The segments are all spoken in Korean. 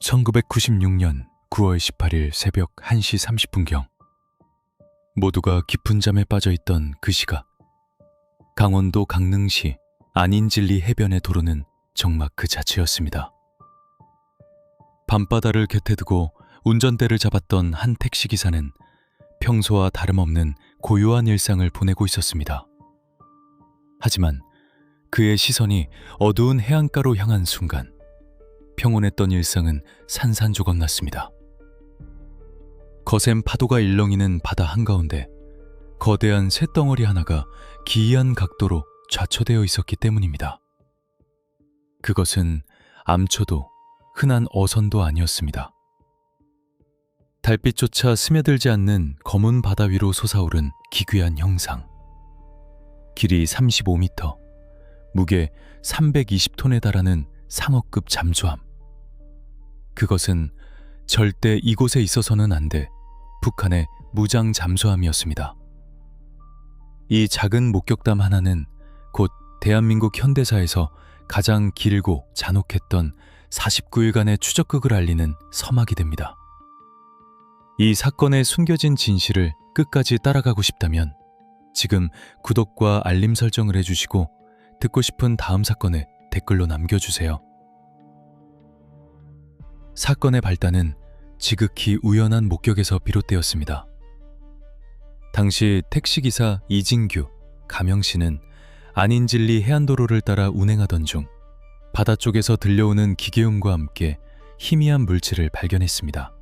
1996년 9월 18일 새벽 1시 30분경 모두가 깊은 잠에 빠져있던 그 시각, 강원도 강릉시 안인진리 해변의 도로는 정막 그 자체였습니다. 밤바다를 곁에 두고 운전대를 잡았던 한 택시기사는 평소와 다름없는 고요한 일상을 보내고 있었습니다. 하지만 그의 시선이 어두운 해안가로 향한 순간 평온했던 일상은 산산조각 났습니다. 거센 파도가 일렁이는 바다 한가운데 거대한 쇳덩어리 하나가 기이한 각도로 좌초되어 있었기 때문입니다. 그것은 암초도 흔한 어선도 아니었습니다. 달빛조차 스며들지 않는 검은 바다 위로 솟아오른 기괴한 형상. 길이 35m, 무게 320톤에 달하는 상어급 잠수함. 그것은 절대 이곳에 있어서는 안 돼 북한의 무장 잠수함이었습니다. 이 작은 목격담 하나는 곧 대한민국 현대사에서 가장 길고 잔혹했던 49일간의 추적극을 알리는 서막이 됩니다. 이 사건의 숨겨진 진실을 끝까지 따라가고 싶다면 지금 구독과 알림 설정을 해주시고 듣고 싶은 다음 사건을 댓글로 남겨주세요. 사건의 발단은 지극히 우연한 목격에서 비롯되었습니다. 당시 택시기사 이진규, 가명씨는 안인진리 해안도로를 따라 운행하던 중 바다 쪽에서 들려오는 기계음과 함께 희미한 물체를 발견했습니다.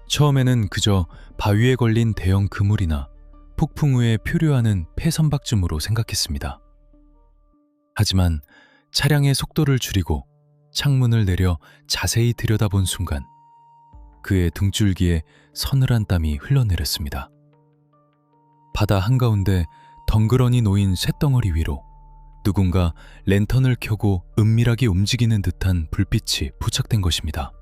처음에는 그저 바위에 걸린 대형 그물이나 폭풍 후에 표류하는 폐선박쯤으로 생각했습니다. 하지만 차량의 속도를 줄이고 창문을 내려 자세히 들여다본 순간 그의 등줄기에 서늘한 땀이 흘러내렸습니다. 바다 한가운데 덩그러니 놓인 쇳덩어리 위로 누군가 랜턴을 켜고 은밀하게 움직이는 듯한 불빛이 포착된 것입니다.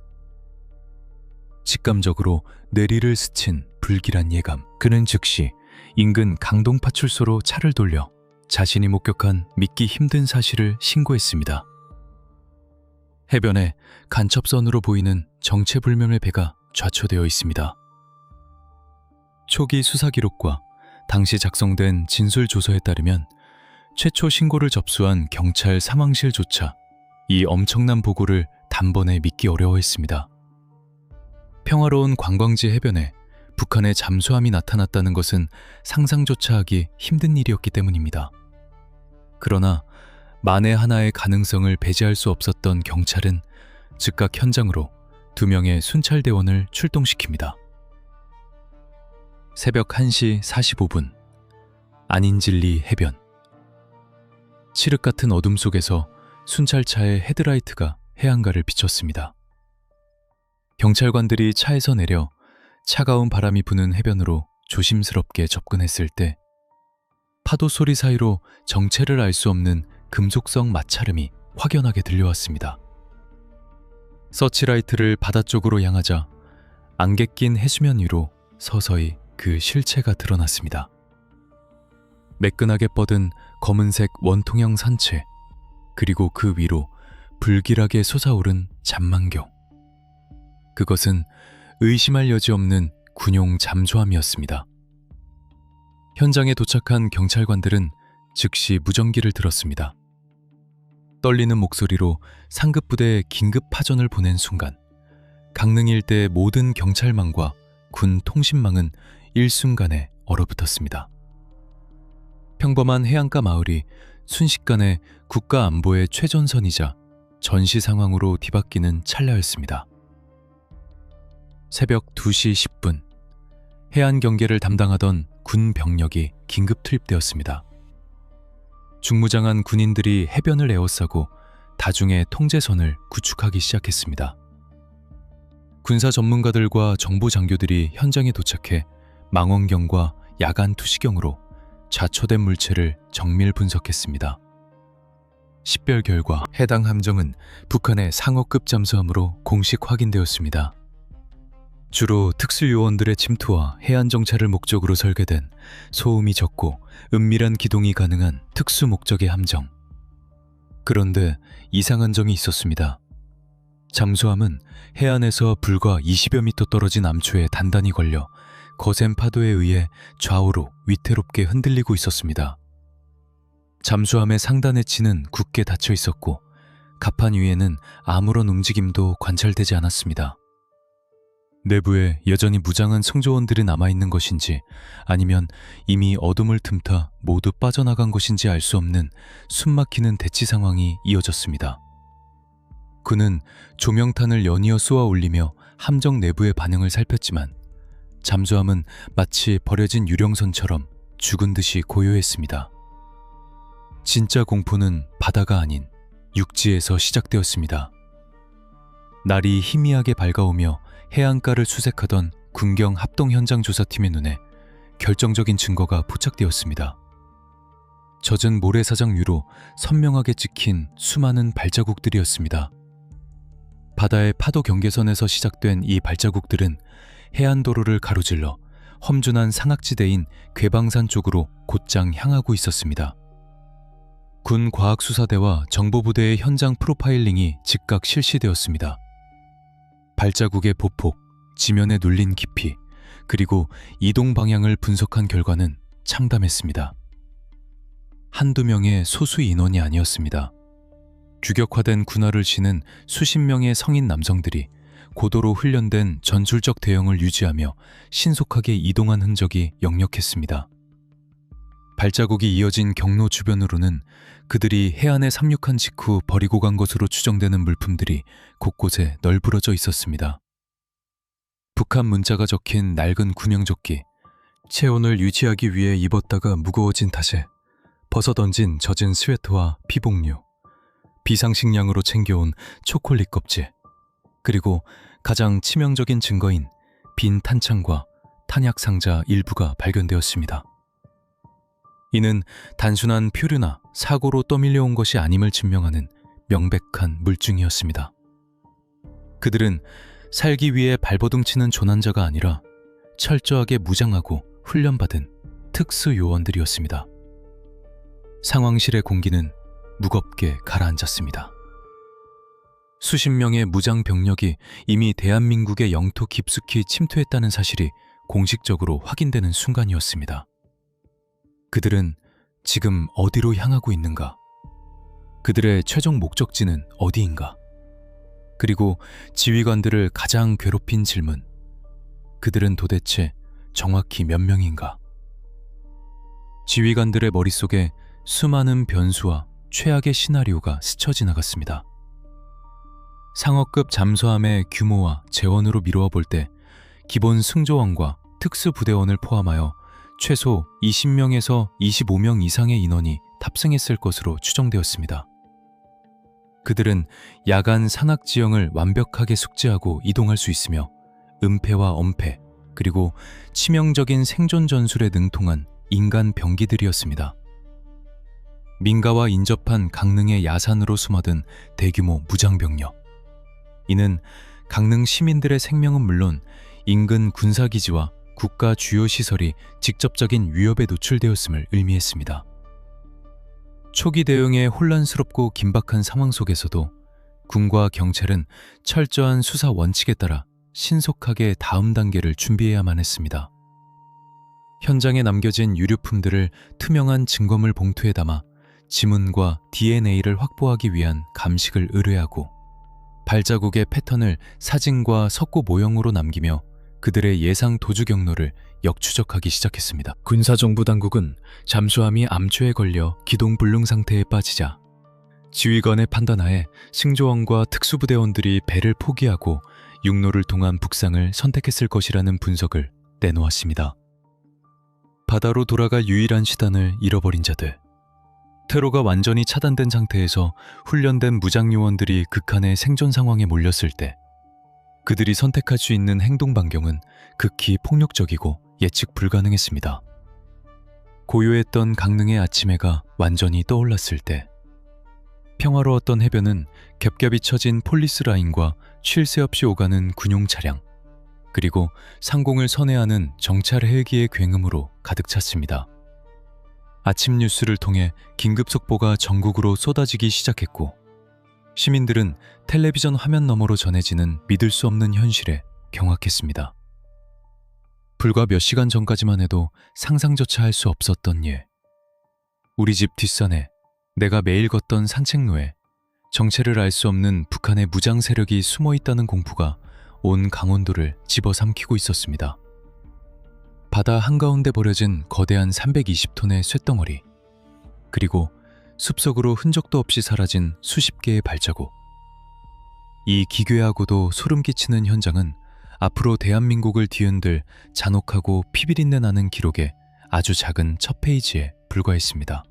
직감적으로 뇌리를 스친 불길한 예감. 그는 즉시 인근 강동파출소로 차를 돌려 자신이 목격한 믿기 힘든 사실을 신고했습니다. 해변에 간첩선으로 보이는 정체불명의 배가 좌초되어 있습니다. 초기 수사 기록과 당시 작성된 진술조서에 따르면 최초 신고를 접수한 경찰 상황실조차 이 엄청난 보고를 단번에 믿기 어려워했습니다. 평화로운 관광지 해변에 북한의 잠수함이 나타났다는 것은 상상조차 하기 힘든 일이었기 때문입니다. 그러나 만에 하나의 가능성을 배제할 수 없었던 경찰은 즉각 현장으로 2명의 순찰대원을 출동시킵니다. 새벽 1시 45분, 안인진리 해변. 칠흑 같은 어둠 속에서 순찰차의 헤드라이트가 해안가를 비췄습니다. 경찰관들이 차에서 내려 차가운 바람이 부는 해변으로 조심스럽게 접근했을 때 파도 소리 사이로 정체를 알 수 없는 금속성 마찰음이 확연하게 들려왔습니다. 서치라이트를 바다 쪽으로 향하자 안개 낀 해수면 위로 서서히 그 실체가 드러났습니다. 매끈하게 뻗은 검은색 원통형 산체, 그리고 그 위로 불길하게 솟아오른 잔망경. 그것은 의심할 여지 없는 군용 잠수함이었습니다. 현장에 도착한 경찰관들은 즉시 무전기를 들었습니다. 떨리는 목소리로 상급부대에 긴급 파전을 보낸 순간 강릉 일대의 모든 경찰망과 군 통신망은 일순간에 얼어붙었습니다. 평범한 해안가 마을이 순식간에 국가 안보의 최전선이자 전시 상황으로 뒤바뀌는 찰나였습니다. 새벽 2시 10분, 해안 경계를 담당하던 군 병력이 긴급 투입되었습니다. 중무장한 군인들이 해변을 에워싸고 다중의 통제선을 구축하기 시작했습니다. 군사 전문가들과 정보 장교들이 현장에 도착해 망원경과 야간 투시경으로 좌초된 물체를 정밀 분석했습니다. 식별 결과 해당 함정은 북한의 상어급 잠수함으로 공식 확인되었습니다. 주로 특수요원들의 침투와 해안 정찰을 목적으로 설계된 소음이 적고 은밀한 기동이 가능한 특수 목적의 함정. 그런데 이상한 점이 있었습니다. 잠수함은 해안에서 불과 20여 미터 떨어진 암초에 단단히 걸려 거센 파도에 의해 좌우로 위태롭게 흔들리고 있었습니다. 잠수함의 상단의 치는 굳게 닫혀 있었고 갑판 위에는 아무런 움직임도 관찰되지 않았습니다. 내부에 여전히 무장한 승조원들이 남아있는 것인지 아니면 이미 어둠을 틈타 모두 빠져나간 것인지 알 수 없는 숨막히는 대치 상황이 이어졌습니다. 그는 조명탄을 연이어 쏘아 올리며 함정 내부의 반응을 살폈지만 잠수함은 마치 버려진 유령선처럼 죽은 듯이 고요했습니다. 진짜 공포는 바다가 아닌 육지에서 시작되었습니다. 날이 희미하게 밝아오며 해안가를 수색하던 군경 합동 현장 조사팀의 눈에 결정적인 증거가 포착되었습니다. 젖은 모래사장 위로 선명하게 찍힌 수많은 발자국들이었습니다. 바다의 파도 경계선에서 시작된 이 발자국들은 해안도로를 가로질러 험준한 상악지대인 괴방산 쪽으로 곧장 향하고 있었습니다. 군 과학수사대와 정보부대의 현장 프로파일링이 즉각 실시되었습니다. 발자국의 보폭, 지면에 눌린 깊이, 그리고 이동 방향을 분석한 결과는 참담했습니다. 한두 명의 소수 인원이 아니었습니다. 규격화된 군화를 신은 수십 명의 성인 남성들이 고도로 훈련된 전술적 대형을 유지하며 신속하게 이동한 흔적이 역력했습니다. 발자국이 이어진 경로 주변으로는 그들이 해안에 상륙한 직후 버리고 간 것으로 추정되는 물품들이 곳곳에 널브러져 있었습니다. 북한 문자가 적힌 낡은 구명조끼, 체온을 유지하기 위해 입었다가 무거워진 탓에 벗어던진 젖은 스웨터와 피복류, 비상식량으로 챙겨온 초콜릿 껍질, 그리고 가장 치명적인 증거인 빈 탄창과 탄약 상자 일부가 발견되었습니다. 이는 단순한 표류나 사고로 떠밀려온 것이 아님을 증명하는 명백한 물증이었습니다. 그들은 살기 위해 발버둥치는 조난자가 아니라 철저하게 무장하고 훈련받은 특수 요원들이었습니다. 상황실의 공기는 무겁게 가라앉았습니다. 수십 명의 무장 병력이 이미 대한민국의 영토 깊숙이 침투했다는 사실이 공식적으로 확인되는 순간이었습니다. 그들은 지금 어디로 향하고 있는가? 그들의 최종 목적지는 어디인가? 그리고 지휘관들을 가장 괴롭힌 질문, 그들은 도대체 정확히 몇 명인가? 지휘관들의 머릿속에 수많은 변수와 최악의 시나리오가 스쳐 지나갔습니다. 상어급 잠수함의 규모와 재원으로 미루어 볼 때 기본 승조원과 특수부대원을 포함하여 최소 20명에서 25명 이상의 인원이 탑승했을 것으로 추정되었습니다. 그들은 야간 산악지형을 완벽하게 숙지하고 이동할 수 있으며 은폐와 엄폐, 그리고 치명적인 생존 전술에 능통한 인간 병기들이었습니다. 민가와 인접한 강릉의 야산으로 숨어든 대규모 무장병력. 이는 강릉 시민들의 생명은 물론 인근 군사기지와 국가 주요 시설이 직접적인 위협에 노출되었음을 의미했습니다. 초기 대응의 혼란스럽고 긴박한 상황 속에서도 군과 경찰은 철저한 수사 원칙에 따라 신속하게 다음 단계를 준비해야만 했습니다. 현장에 남겨진 유류품들을 투명한 증거물 봉투에 담아 지문과 DNA를 확보하기 위한 감식을 의뢰하고 발자국의 패턴을 사진과 석고 모형으로 남기며 그들의 예상 도주 경로를 역추적하기 시작했습니다. 군사정보당국은 잠수함이 암초에 걸려 기동불능 상태에 빠지자 지휘관의 판단하에 승조원과 특수부대원들이 배를 포기하고 육로를 통한 북상을 선택했을 것이라는 분석을 내놓았습니다. 바다로 돌아갈 유일한 수단을 잃어버린 자들, 퇴로가 완전히 차단된 상태에서 훈련된 무장요원들이 극한의 생존 상황에 몰렸을 때 그들이 선택할 수 있는 행동 반경은 극히 폭력적이고 예측 불가능했습니다. 고요했던 강릉의 아침해가 완전히 떠올랐을 때 평화로웠던 해변은 겹겹이 쳐진 폴리스 라인과 쉴 새 없이 오가는 군용 차량, 그리고 상공을 선회하는 정찰 헬기의 굉음으로 가득 찼습니다. 아침 뉴스를 통해 긴급 속보가 전국으로 쏟아지기 시작했고 시민들은 텔레비전 화면 너머로 전해지는 믿을 수 없는 현실에 경악했습니다. 불과 몇 시간 전까지만 해도 상상조차 할 수 없었던 예. 우리 집 뒷산에, 내가 매일 걷던 산책로에 정체를 알 수 없는 북한의 무장 세력이 숨어 있다는 공포가 온 강원도를 집어삼키고 있었습니다. 바다 한가운데 버려진 거대한 320톤의 쇳덩어리, 그리고 숲속으로 흔적도 없이 사라진 수십 개의 발자국. 이 기괴하고도 소름 끼치는 현장은 앞으로 대한민국을 뒤흔들 잔혹하고 피비린내 나는 기록의 아주 작은 첫 페이지에 불과했습니다.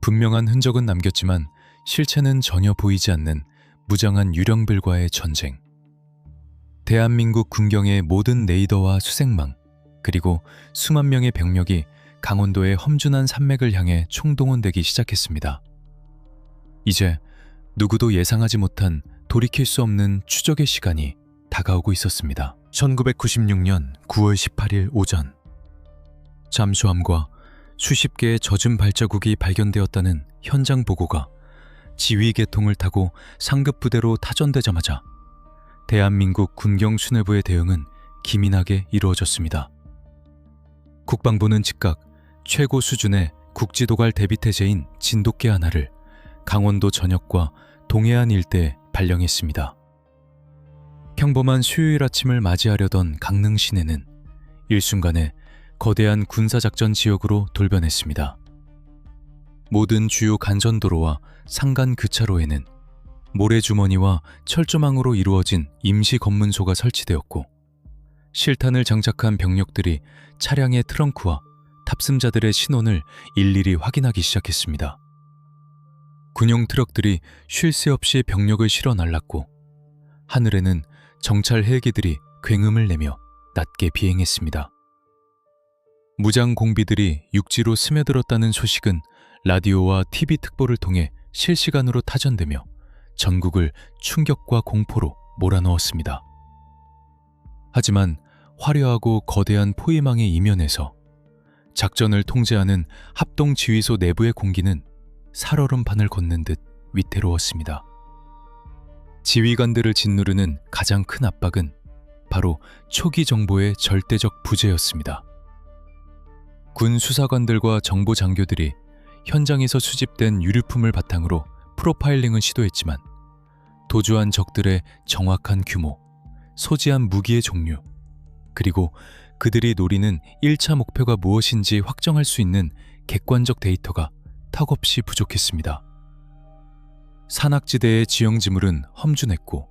분명한 흔적은 남겼지만 실체는 전혀 보이지 않는 무장한 유령들과의 전쟁. 대한민국 군경의 모든 레이더와 수색망, 그리고 수만 명의 병력이 강원도의 험준한 산맥을 향해 총동원되기 시작했습니다. 이제 누구도 예상하지 못한 돌이킬 수 없는 추적의 시간이 다가오고 있었습니다. 1996년 9월 18일 오전, 잠수함과 수십 개의 젖은 발자국이 발견되었다는 현장 보고가 지휘계통을 타고 상급 부대로 타전되자마자 대한민국 군경 수뇌부의 대응은 기민하게 이루어졌습니다. 국방부는 즉각 최고 수준의 국지도갈 대비태세인 진돗개 하나를 강원도 전역과 동해안 일대에 발령했습니다. 평범한 수요일 아침을 맞이하려던 강릉 시내는 일순간에 거대한 군사작전 지역으로 돌변했습니다. 모든 주요 간선도로와 상간 교차로에는 모래주머니와 철조망으로 이루어진 임시 검문소가 설치되었고, 실탄을 장착한 병력들이 차량의 트렁크와 탑승자들의 신원을 일일이 확인하기 시작했습니다. 군용 트럭들이 쉴 새 없이 병력을 실어 날랐고, 하늘에는 정찰 헬기들이 굉음을 내며 낮게 비행했습니다. 무장 공비들이 육지로 스며들었다는 소식은 라디오와 TV 특보를 통해 실시간으로 타전되며 전국을 충격과 공포로 몰아넣었습니다. 하지만 화려하고 거대한 포위망의 이면에서 작전을 통제하는 합동지휘소 내부의 공기는 살얼음판을 걷는 듯 위태로웠습니다. 지휘관들을 짓누르는 가장 큰 압박은 바로 초기 정보의 절대적 부재였습니다. 군 수사관들과 정보 장교들이 현장에서 수집된 유류품을 바탕으로 프로파일링을 시도했지만 도주한 적들의 정확한 규모, 소지한 무기의 종류, 그리고 그들이 노리는 1차 목표가 무엇인지 확정할 수 있는 객관적 데이터가 턱없이 부족했습니다. 산악지대의 지형지물은 험준했고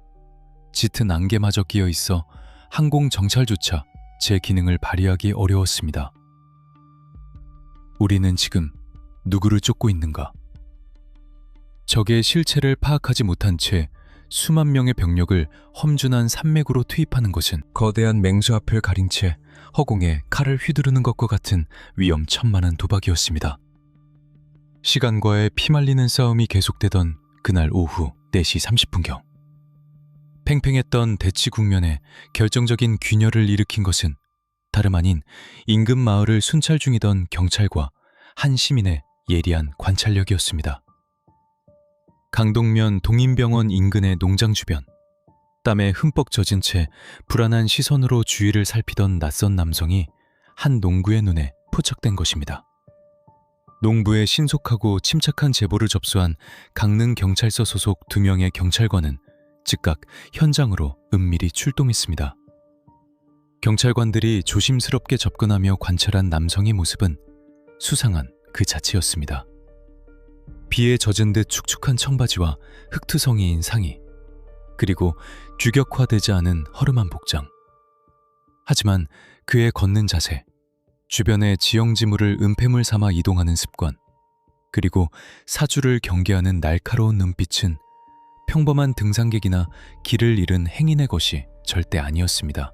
짙은 안개마저 끼어 있어 항공 정찰조차 제 기능을 발휘하기 어려웠습니다. 우리는 지금 누구를 쫓고 있는가? 적의 실체를 파악하지 못한 채 수만 명의 병력을 험준한 산맥으로 투입하는 것은 거대한 맹수 앞을 가린 채 허공에 칼을 휘두르는 것과 같은 위험천만한 도박이었습니다. 시간과의 피말리는 싸움이 계속되던 그날 오후 4시 30분경, 팽팽했던 대치 국면에 결정적인 균열을 일으킨 것은 다름 아닌 인근 마을을 순찰 중이던 경찰과 한 시민의 예리한 관찰력이었습니다. 강동면 동인병원 인근의 농장 주변, 땀에 흠뻑 젖은 채 불안한 시선으로 주위를 살피던 낯선 남성이 한 농부의 눈에 포착된 것입니다. 농부의 신속하고 침착한 제보를 접수한 강릉경찰서 소속 2명의 경찰관은 즉각 현장으로 은밀히 출동했습니다. 경찰관들이 조심스럽게 접근하며 관찰한 남성의 모습은 수상한 그 자체였습니다. 비에 젖은 듯 축축한 청바지와 흑투성이인 상의, 그리고 규격화되지 않은 허름한 복장. 하지만 그의 걷는 자세, 주변의 지형지물을 은폐물 삼아 이동하는 습관, 그리고 사주를 경계하는 날카로운 눈빛은 평범한 등산객이나 길을 잃은 행인의 것이 절대 아니었습니다.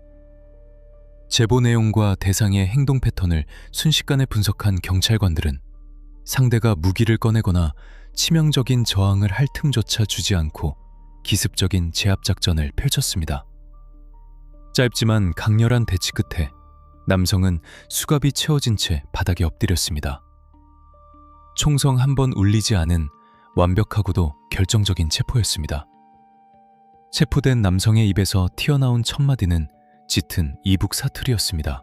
제보 내용과 대상의 행동 패턴을 순식간에 분석한 경찰관들은 상대가 무기를 꺼내거나 치명적인 저항을 할 틈조차 주지 않고 기습적인 제압작전을 펼쳤습니다. 짧지만 강렬한 대치 끝에 남성은 수갑이 채워진 채 바닥에 엎드렸습니다. 총성 한 번 울리지 않은 완벽하고도 결정적인 체포였습니다. 체포된 남성의 입에서 튀어나온 첫마디는 짙은 이북 사투리였습니다.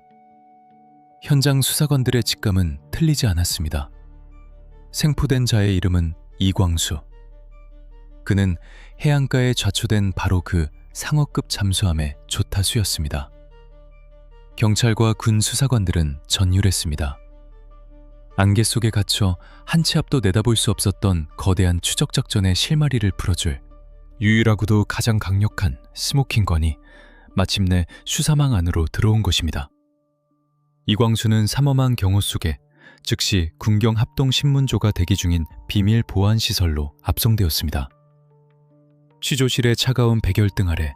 현장 수사관들의 직감은 틀리지 않았습니다. 생포된 자의 이름은 이광수. 그는 해안가에 좌초된 바로 그 상어급 잠수함의 조타수였습니다. 경찰과 군 수사관들은 전율했습니다. 안개 속에 갇혀 한 치 앞도 내다볼 수 없었던 거대한 추적 작전의 실마리를 풀어줄 유일하고도 가장 강력한 스모킹건이 마침내 수사망 안으로 들어온 것입니다. 이광수는 삼엄한 경호 속에 즉시 군경합동신문조가 대기 중인 비밀 보안시설로 압송되었습니다. 취조실의 차가운 백열등 아래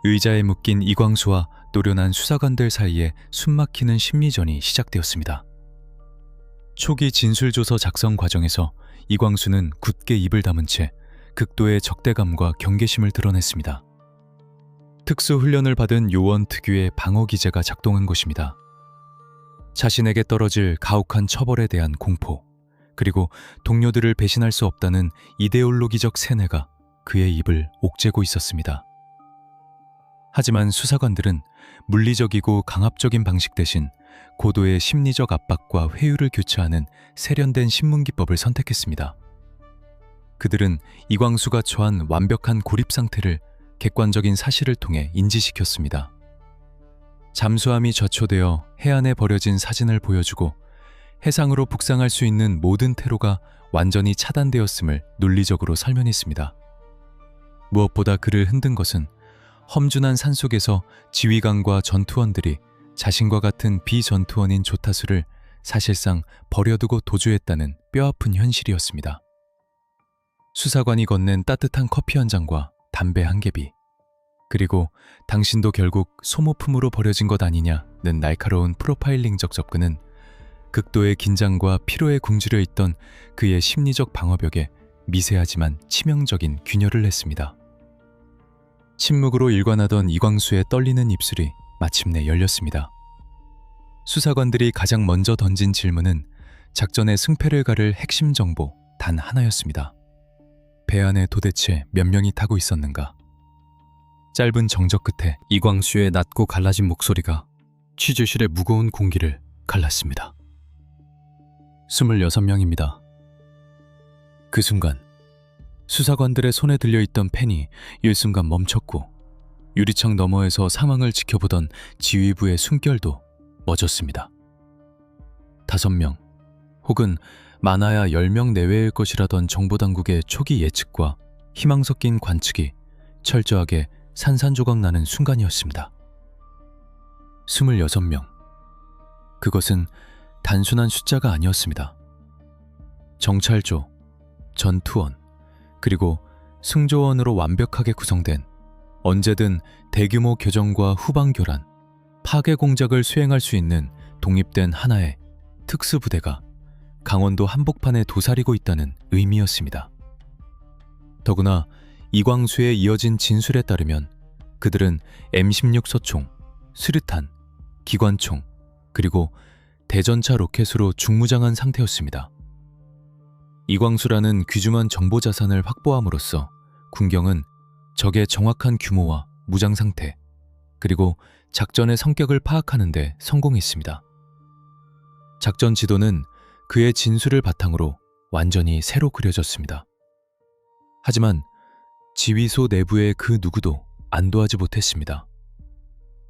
의자에 묶인 이광수와 노련한 수사관들 사이에 숨막히는 심리전이 시작되었습니다. 초기 진술조서 작성 과정에서 이광수는 굳게 입을 다문 채 극도의 적대감과 경계심을 드러냈습니다. 특수훈련을 받은 요원 특유의 방어 기제가 작동한 것입니다. 자신에게 떨어질 가혹한 처벌에 대한 공포, 그리고 동료들을 배신할 수 없다는 이데올로기적 세뇌가 그의 입을 옥죄고 있었습니다. 하지만 수사관들은 물리적이고 강압적인 방식 대신 고도의 심리적 압박과 회유를 교차하는 세련된 신문기법을 선택했습니다. 그들은 이광수가 처한 완벽한 고립 상태를 객관적인 사실을 통해 인지시켰습니다. 잠수함이 좌초되어 해안에 버려진 사진을 보여주고 해상으로 북상할 수 있는 모든 퇴로가 완전히 차단되었음을 논리적으로 설명했습니다. 무엇보다 그를 흔든 것은 험준한 산속에서 지휘관과 전투원들이 자신과 같은 비전투원인 조타수를 사실상 버려두고 도주했다는 뼈아픈 현실이었습니다. 수사관이 건넨 따뜻한 커피 한 잔과 담배 한 개비, 그리고 당신도 결국 소모품으로 버려진 것 아니냐는 날카로운 프로파일링적 접근은 극도의 긴장과 피로에 굶주려 있던 그의 심리적 방어벽에 미세하지만 치명적인 균열을 냈습니다. 침묵으로 일관하던 이광수의 떨리는 입술이 마침내 열렸습니다. 수사관들이 가장 먼저 던진 질문은 작전의 승패를 가를 핵심 정보 단 하나였습니다. 배 안에 도대체 몇 명이 타고 있었는가? 짧은 정적 끝에 이광수의 낮고 갈라진 목소리가 취재실의 무거운 공기를 갈랐습니다. 26명입니다. 그 순간 수사관들의 손에 들려있던 펜이 일순간 멈췄고 유리창 너머에서 상황을 지켜보던 지휘부의 숨결도 멎었습니다. 5명 혹은 많아야 10명 내외일 것이라던 정보당국의 초기 예측과 희망 섞인 관측이 철저하게 산산조각 나는 순간이었습니다. 26명. 그것은 단순한 숫자가 아니었습니다. 정찰조, 전투원, 그리고 승조원으로 완벽하게 구성된 언제든 대규모 교정과 후방교란, 파괴 공작을 수행할 수 있는 독립된 하나의 특수부대가 강원도 한복판에 도사리고 있다는 의미였습니다. 더구나 이광수에 이어진 진술에 따르면 그들은 M16 소총, 수류탄, 기관총, 그리고 대전차 로켓으로 중무장한 상태였습니다. 이광수라는 귀중한 정보 자산을 확보함으로써 군경은 적의 정확한 규모와 무장 상태, 그리고 작전의 성격을 파악하는 데 성공했습니다. 작전 지도는 그의 진술을 바탕으로 완전히 새로 그려졌습니다. 하지만 지휘소 내부의 그 누구도 안도하지 못했습니다.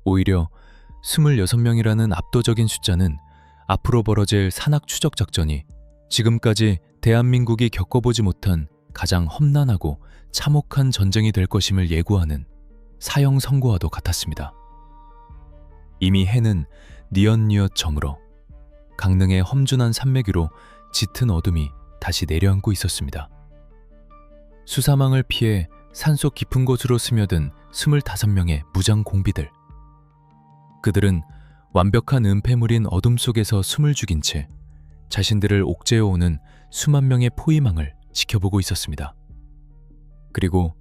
오히려 26명이라는 압도적인 숫자는 앞으로 벌어질 산악 추적 작전이 지금까지 대한민국이 겪어보지 못한 가장 험난하고 참혹한 전쟁이 될 것임을 예고하는 사형 선고와도 같았습니다. 이미 해는 뉘엿뉘엿 저물어 강릉의 험준한 산맥 위로 짙은 어둠이 다시 내려앉고 있었습니다. 수사망을 피해 산속 깊은 곳으로 스며든 25명의 무장 공비들. 그들은 완벽한 은폐물인 어둠 속에서 숨을 죽인 채 자신들을 옥죄어오는 수만 명의 포위망을 지켜보고 있었습니다. 그리고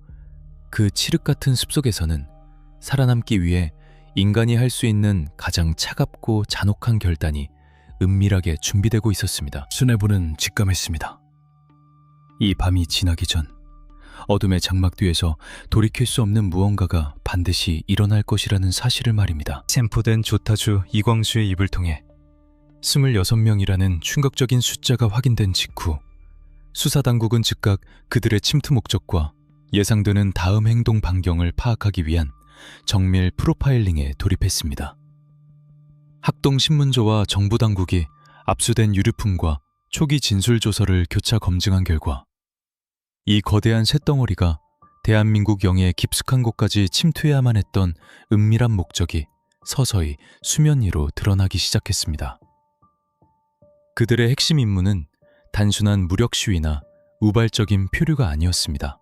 그 칠흑 같은 숲속에서는 살아남기 위해 인간이 할 수 있는 가장 차갑고 잔혹한 결단이 은밀하게 준비되고 있었습니다. 수뇌부는 직감했습니다. 이 밤이 지나기 전 어둠의 장막 뒤에서 돌이킬 수 없는 무언가가 반드시 일어날 것이라는 사실을 말입니다. 체포된 조타주 이광수의 입을 통해 26명이라는 충격적인 숫자가 확인된 직후 수사당국은 즉각 그들의 침투 목적과 예상되는 다음 행동 반경을 파악하기 위한 정밀 프로파일링에 돌입했습니다. 학동신문조와 정부당국이 압수된 유류품과 초기 진술조서를 교차 검증한 결과 이 거대한 쇳덩어리가 대한민국 영해의 깊숙한 곳까지 침투해야만 했던 은밀한 목적이 서서히 수면 위로 드러나기 시작했습니다. 그들의 핵심 임무는 단순한 무력 시위나 우발적인 표류가 아니었습니다.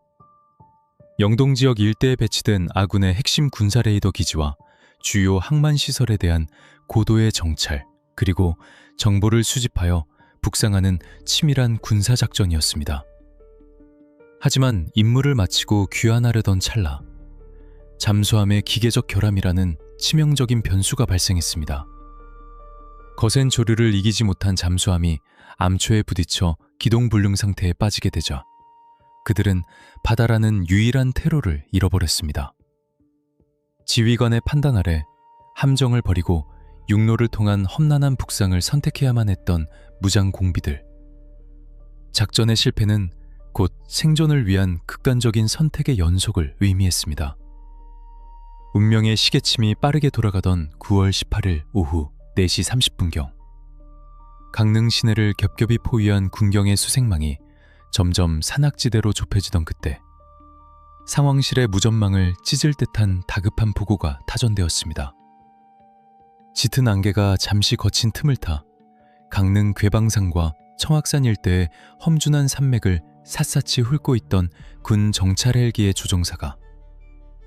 영동 지역 일대에 배치된 아군의 핵심 군사 레이더 기지와 주요 항만 시설에 대한 고도의 정찰, 그리고 정보를 수집하여 북상하는 치밀한 군사 작전이었습니다. 하지만 임무를 마치고 귀환하려던 찰나 잠수함의 기계적 결함이라는 치명적인 변수가 발생했습니다. 거센 조류를 이기지 못한 잠수함이 암초에 부딪혀 기동불능 상태에 빠지게 되자 그들은 바다라는 유일한 퇴로를 잃어버렸습니다. 지휘관의 판단 아래 함정을 버리고 육로를 통한 험난한 북상을 선택해야만 했던 무장 공비들. 작전의 실패는 곧 생존을 위한 극단적인 선택의 연속을 의미했습니다. 운명의 시계침이 빠르게 돌아가던 9월 18일 오후 4시 30분경 강릉 시내를 겹겹이 포위한 군경의 수색망이 점점 산악지대로 좁혀지던 그때 상황실의 무전망을 찢을 듯한 다급한 보고가 타전되었습니다. 짙은 안개가 잠시 거친 틈을 타 강릉 괴방산과 청악산 일대의 험준한 산맥을 샅샅이 훑고 있던 군 정찰 헬기의 조종사가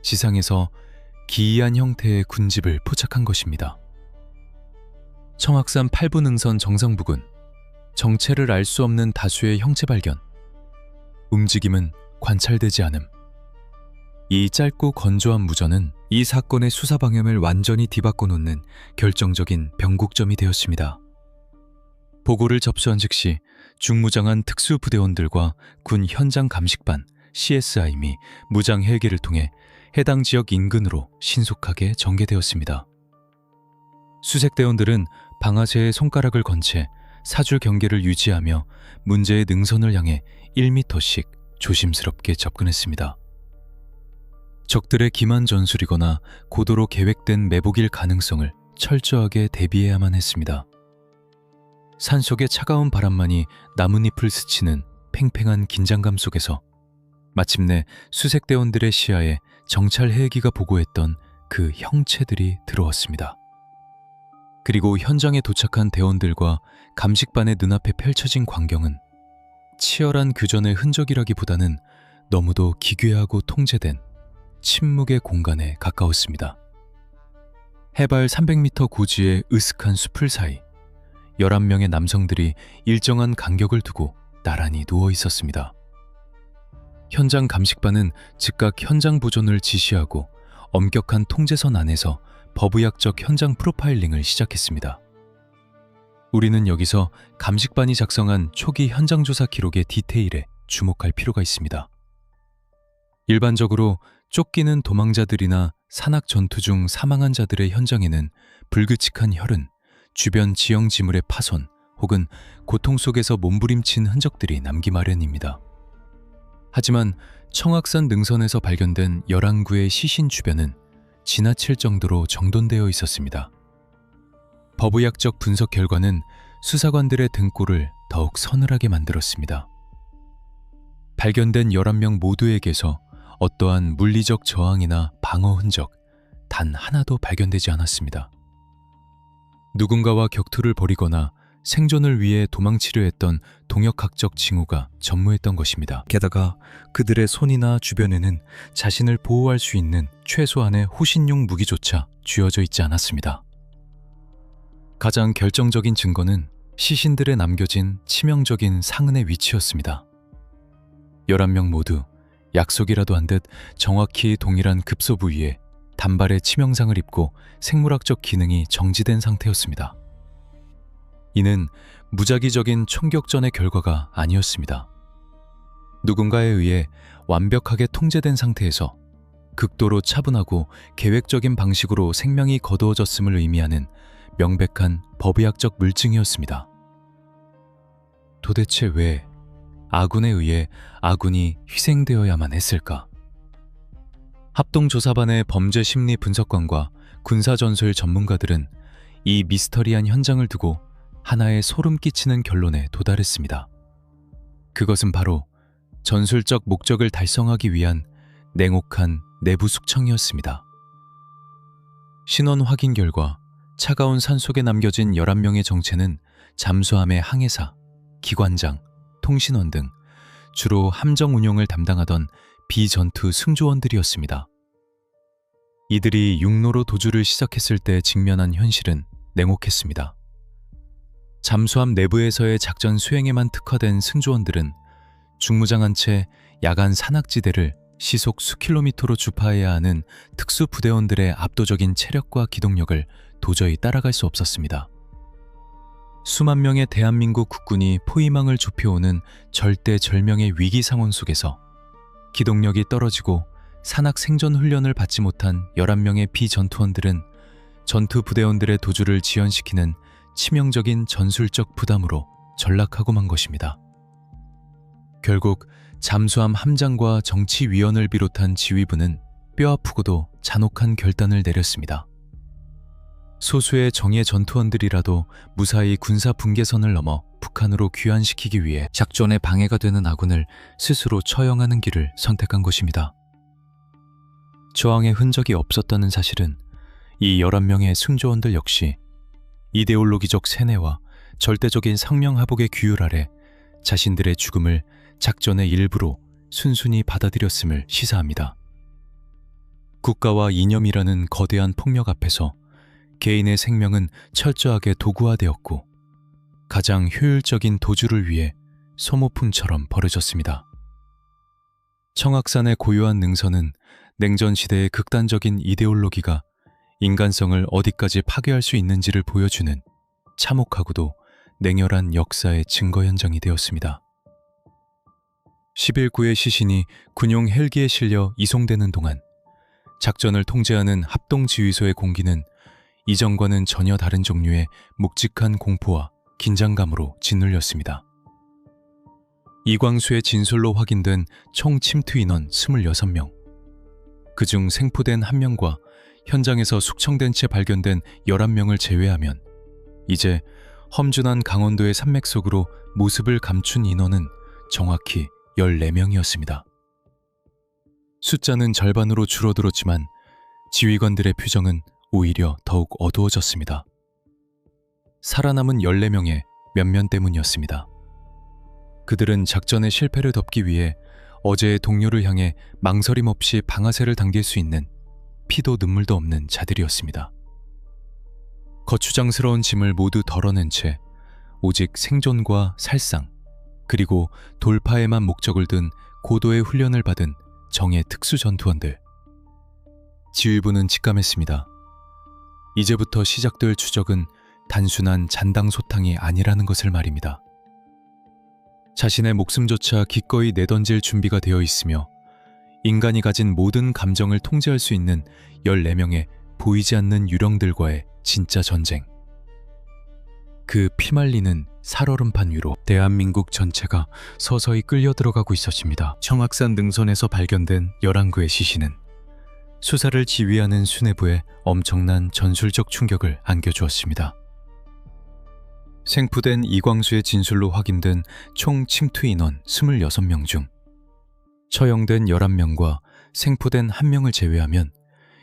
지상에서 기이한 형태의 군집을 포착한 것입니다. 청악산 8부 능선 정상 부근, 정체를 알 수 없는 다수의 형체 발견, 움직임은 관찰되지 않음. 이 짧고 건조한 무전은 이 사건의 수사 방향을 완전히 뒤바꿔 놓는 결정적인 변곡점이 되었습니다. 보고를 접수한 즉시 중무장한 특수부대원들과 군 현장 감식반 CSI미 무장 헬기를 통해 해당 지역 인근으로 신속하게 전개되었습니다. 수색대원들은 방아쇠에 손가락을 건 채 사주 경계를 유지하며 문제의 능선을 향해 1m씩 조심스럽게 접근했습니다. 적들의 기만 전술이거나 고도로 계획된 매복일 가능성을 철저하게 대비해야만 했습니다. 산속의 차가운 바람만이 나뭇잎을 스치는 팽팽한 긴장감 속에서 마침내 수색대원들의 시야에 정찰 헬기가 보고했던 그 형체들이 들어왔습니다. 그리고 현장에 도착한 대원들과 감식반의 눈앞에 펼쳐진 광경은 치열한 교전의 흔적이라기보다는 너무도 기괴하고 통제된 침묵의 공간에 가까웠습니다. 해발 300m 고지의 으슥한 숲을 사이 11명의 남성들이 일정한 간격을 두고 나란히 누워 있었습니다. 현장 감식반은 즉각 현장 보존을 지시하고 엄격한 통제선 안에서 법의학적 현장 프로파일링을 시작했습니다. 우리는 여기서 감식반이 작성한 초기 현장 조사 기록의 디테일에 주목할 필요가 있습니다. 일반적으로 쫓기는 도망자들이나 산악 전투 중 사망한 자들의 현장에는 불규칙한 혈흔, 주변 지형 지물의 파손 혹은 고통 속에서 몸부림친 흔적들이 남기 마련입니다. 하지만 청악산 능선에서 발견된 11구의 시신 주변은 지나칠 정도로 정돈되어 있었습니다. 법의학적 분석 결과는 수사관들의 등골을 더욱 서늘하게 만들었습니다. 발견된 11명 모두에게서 어떠한 물리적 저항이나 방어 흔적 단 하나도 발견되지 않았습니다. 누군가와 격투를 벌이거나 생존을 위해 도망치려 했던 동역학적 징후가 전무했던 것입니다. 게다가 그들의 손이나 주변에는 자신을 보호할 수 있는 최소한의 호신용 무기조차 쥐어져 있지 않았습니다. 가장 결정적인 증거는 시신들에 남겨진 치명적인 상흔의 위치였습니다. 11명 모두 약속이라도 한 듯 정확히 동일한 급소 부위에 단발의 치명상을 입고 생물학적 기능이 정지된 상태였습니다. 이는 무작위적인 총격전의 결과가 아니었습니다. 누군가에 의해 완벽하게 통제된 상태에서 극도로 차분하고 계획적인 방식으로 생명이 거두어졌음을 의미하는 명백한 법의학적 물증이었습니다. 도대체 왜 아군에 의해 아군이 희생되어야만 했을까? 합동조사반의 범죄심리분석관과 군사전술 전문가들은 이 미스터리한 현장을 두고 하나의 소름 끼치는 결론에 도달했습니다. 그것은 바로 전술적 목적을 달성하기 위한 냉혹한 내부 숙청이었습니다. 신원 확인 결과 차가운 산속에 남겨진 11명의 정체는 잠수함의 항해사, 기관장, 통신원 등 주로 함정 운용을 담당하던 비전투 승조원들이었습니다. 이들이 육로로 도주를 시작했을 때 직면한 현실은 냉혹했습니다. 잠수함 내부에서의 작전 수행에만 특화된 승조원들은 중무장한 채 야간 산악지대를 시속 수킬로미터로 주파해야 하는 특수부대원들의 압도적인 체력과 기동력을 도저히 따라갈 수 없었습니다. 수만 명의 대한민국 국군이 포위망을 좁혀오는 절대절명의 위기 상황 속에서 기동력이 떨어지고 산악 생존 훈련을 받지 못한 11명의 비전투원들은 전투 부대원들의 도주를 지연시키는 치명적인 전술적 부담으로 전락하고 만 것입니다. 결국 잠수함 함장과 정치위원을 비롯한 지휘부는 뼈아프고도 잔혹한 결단을 내렸습니다. 소수의 정예 전투원들이라도 무사히 군사 분계선을 넘어 북한으로 귀환시키기 위해 작전에 방해가 되는 아군을 스스로 처형하는 길을 선택한 것입니다. 저항의 흔적이 없었다는 사실은 이 11명의 승조원들 역시 이데올로기적 세뇌와 절대적인 상명하복의 규율 아래 자신들의 죽음을 작전의 일부로 순순히 받아들였음을 시사합니다. 국가와 이념이라는 거대한 폭력 앞에서 개인의 생명은 철저하게 도구화되었고 가장 효율적인 도주를 위해 소모품처럼 버려졌습니다. 청악산의 고요한 능선은 냉전 시대의 극단적인 이데올로기가 인간성을 어디까지 파괴할 수 있는지를 보여주는 참혹하고도 냉혈한 역사의 증거 현장이 되었습니다. 11구의 시신이 군용 헬기에 실려 이송되는 동안 작전을 통제하는 합동지휘소의 공기는 이전과는 전혀 다른 종류의 묵직한 공포와 긴장감으로 짓눌렸습니다. 이광수의 진술로 확인된 총 침투 인원 26명, 그중 생포된 1명과 현장에서 숙청된 채 발견된 11명을 제외하면 이제 험준한 강원도의 산맥 속으로 모습을 감춘 인원은 정확히 14명이었습니다. 숫자는 절반으로 줄어들었지만 지휘관들의 표정은 오히려 더욱 어두워졌습니다. 살아남은 14명의 면면 때문이었습니다. 그들은 작전의 실패를 덮기 위해 어제의 동료를 향해 망설임 없이 방아쇠를 당길 수 있는 피도 눈물도 없는 자들이었습니다. 거추장스러운 짐을 모두 덜어낸 채 오직 생존과 살상, 그리고 돌파에만 목적을 둔 고도의 훈련을 받은 정예 특수전투원들. 지휘부는 직감했습니다. 이제부터 시작될 추적은 단순한 잔당소탕이 아니라는 것을 말입니다. 자신의 목숨조차 기꺼이 내던질 준비가 되어 있으며 인간이 가진 모든 감정을 통제할 수 있는 14명의 보이지 않는 유령들과의 진짜 전쟁. 그 피말리는 살얼음판 위로 대한민국 전체가 서서히 끌려 들어가고 있었습니다. 청악산 능선에서 발견된 11구의 시신은 수사를 지휘하는 수뇌부에 엄청난 전술적 충격을 안겨주었습니다. 생포된 이광수의 진술로 확인된 총 침투 인원 26명 중 처형된 11명과 생포된 1명을 제외하면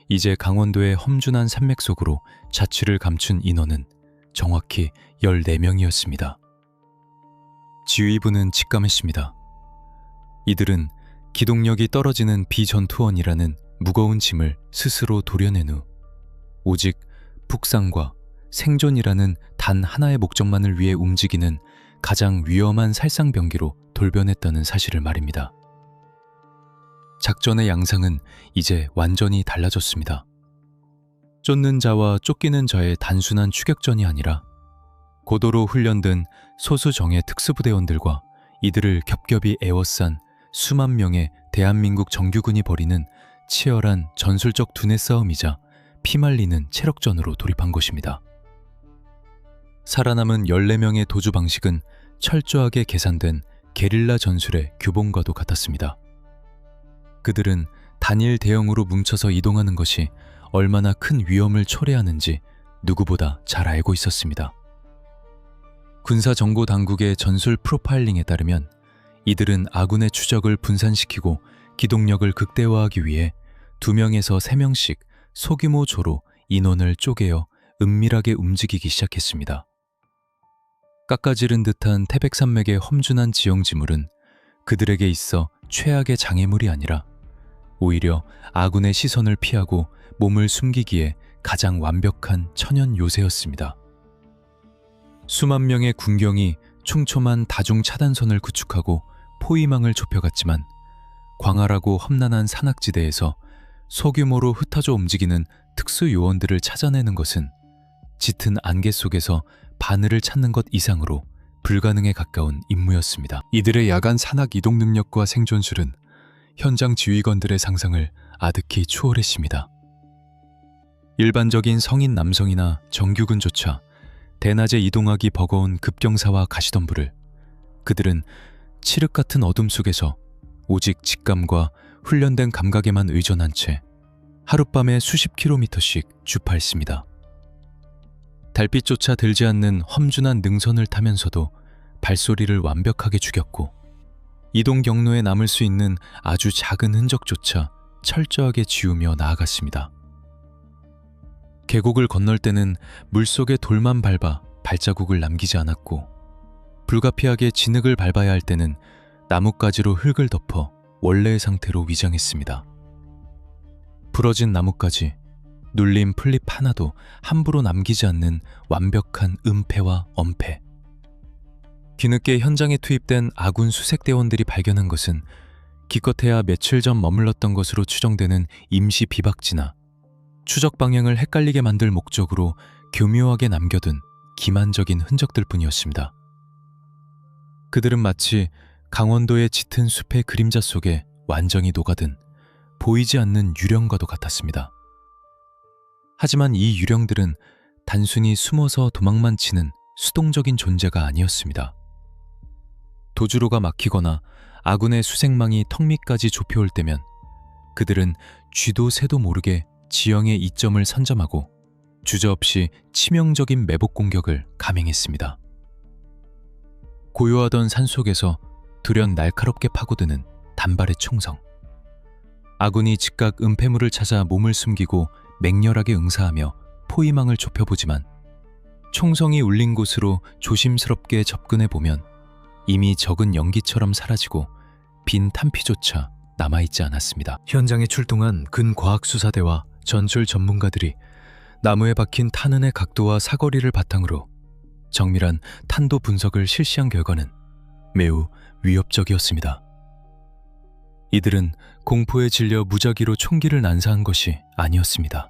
이제 강원도의 험준한 산맥 속으로 자취를 감춘 인원은 정확히 14명이었습니다. 지휘부는 직감했습니다. 이들은 기동력이 떨어지는 비전투원이라는 무거운 짐을 스스로 도려낸 후 오직 북상과 생존이라는 단 하나의 목적만을 위해 움직이는 가장 위험한 살상병기로 돌변했다는 사실을 말입니다. 작전의 양상은 이제 완전히 달라졌습니다. 쫓는 자와 쫓기는 자의 단순한 추격전이 아니라 고도로 훈련된 소수 정예 특수부대원들과 이들을 겹겹이 에워싼 수만 명의 대한민국 정규군이 벌이는 치열한 전술적 두뇌 싸움이자 피말리는 체력전으로 돌입한 것입니다. 살아남은 14명의 도주 방식은 철저하게 계산된 게릴라 전술의 교본과도 같았습니다. 그들은 단일 대형으로 뭉쳐서 이동하는 것이 얼마나 큰 위험을 초래하는지 누구보다 잘 알고 있었습니다. 군사정보당국의 전술 프로파일링에 따르면 이들은 아군의 추적을 분산시키고 기동력을 극대화하기 위해 2명에서 3명씩 소규모 조로 인원을 쪼개어 은밀하게 움직이기 시작했습니다. 깎아지른 듯한 태백산맥의 험준한 지형지물은 그들에게 있어 최악의 장애물이 아니라 오히려 아군의 시선을 피하고 몸을 숨기기에 가장 완벽한 천연 요새였습니다. 수만 명의 군경이 촘촘한 다중 차단선을 구축하고 포위망을 좁혀갔지만 광활하고 험난한 산악지대에서 소규모로 흩어져 움직이는 특수 요원들을 찾아내는 것은 짙은 안개 속에서 바늘을 찾는 것 이상으로 불가능에 가까운 임무였습니다. 이들의 야간 산악 이동 능력과 생존술은 현장 지휘관들의 상상을 아득히 추월했습니다. 일반적인 성인 남성이나 정규군조차 대낮에 이동하기 버거운 급경사와 가시덤불을 그들은 칠흑 같은 어둠 속에서 오직 직감과 훈련된 감각에만 의존한 채 하룻밤에 수십 킬로미터씩 주파했습니다. 달빛조차 들지 않는 험준한 능선을 타면서도 발소리를 완벽하게 죽였고 이동 경로에 남을 수 있는 아주 작은 흔적조차 철저하게 지우며 나아갔습니다. 계곡을 건널 때는 물속의 돌만 밟아 발자국을 남기지 않았고 불가피하게 진흙을 밟아야 할 때는 나뭇가지로 흙을 덮어 원래의 상태로 위장했습니다. 부러진 나뭇가지, 눌린 풀잎 하나도 함부로 남기지 않는 완벽한 은폐와 엄폐. 뒤늦게 현장에 투입된 아군 수색대원들이 발견한 것은 기껏해야 며칠 전 머물렀던 것으로 추정되는 임시 비박지나 추적 방향을 헷갈리게 만들 목적으로 교묘하게 남겨둔 기만적인 흔적들 뿐이었습니다. 그들은 마치 강원도의 짙은 숲의 그림자 속에 완전히 녹아든 보이지 않는 유령과도 같았습니다. 하지만 이 유령들은 단순히 숨어서 도망만 치는 수동적인 존재가 아니었습니다. 도주로가 막히거나 아군의 수색망이 턱 밑까지 좁혀올 때면 그들은 쥐도 새도 모르게 지형의 이점을 선점하고 주저없이 치명적인 매복 공격을 감행했습니다. 고요하던 산속에서 돌연 날카롭게 파고드는 단발의 총성. 아군이 즉각 은폐물을 찾아 몸을 숨기고 맹렬하게 응사하며 포위망을 좁혀보지만 총성이 울린 곳으로 조심스럽게 접근해보면 이미 적은 연기처럼 사라지고 빈 탄피조차 남아있지 않았습니다. 현장에 출동한 근과학수사대와 전술 전문가들이 나무에 박힌 탄흔의 각도와 사거리를 바탕으로 정밀한 탄도 분석을 실시한 결과는 매우 위협적이었습니다. 이들은 공포에 질려 무작위로 총기를 난사한 것이 아니었습니다.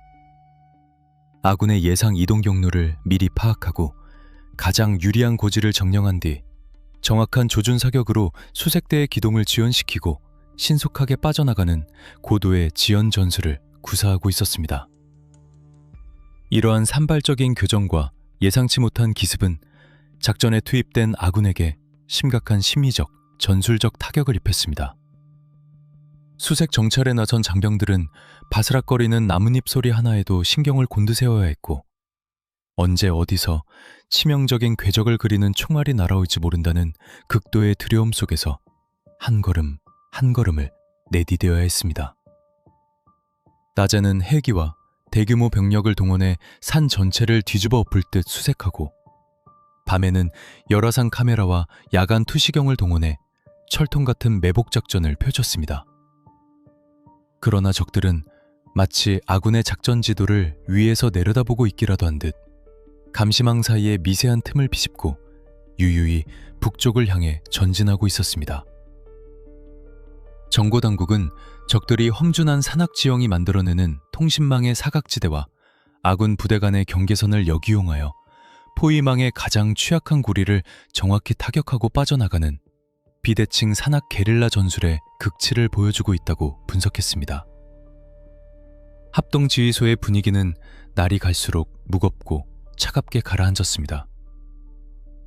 아군의 예상 이동 경로를 미리 파악하고 가장 유리한 고지를 정령한 뒤 정확한 조준 사격으로 수색대의 기동을 지연시키고 신속하게 빠져나가는 고도의 지연 전술을 구사하고 있었습니다. 이러한 산발적인 교정과 예상치 못한 기습은 작전에 투입된 아군에게 심각한 심리적, 전술적 타격을 입혔습니다. 수색 정찰에 나선 장병들은 바스락거리는 나뭇잎 소리 하나에도 신경을 곤두세워야 했고 언제 어디서 치명적인 궤적을 그리는 총알이 날아올지 모른다는 극도의 두려움 속에서 한 걸음 한 걸음을 내디뎌야 했습니다. 낮에는 헬기와 대규모 병력을 동원해 산 전체를 뒤집어 엎을 듯 수색하고 밤에는 열화상 카메라와 야간 투시경을 동원해 철통 같은 매복 작전을 펼쳤습니다. 그러나 적들은 마치 아군의 작전 지도를 위에서 내려다보고 있기라도 한 듯 감시망 사이에 미세한 틈을 비집고 유유히 북쪽을 향해 전진하고 있었습니다. 정보당국은 적들이 험준한 산악지형이 만들어내는 통신망의 사각지대와 아군 부대 간의 경계선을 역이용하여 포위망의 가장 취약한 고리를 정확히 타격하고 빠져나가는 비대칭 산악 게릴라 전술의 극치를 보여주고 있다고 분석했습니다. 합동지휘소의 분위기는 날이 갈수록 무겁고 차갑게 가라앉았습니다.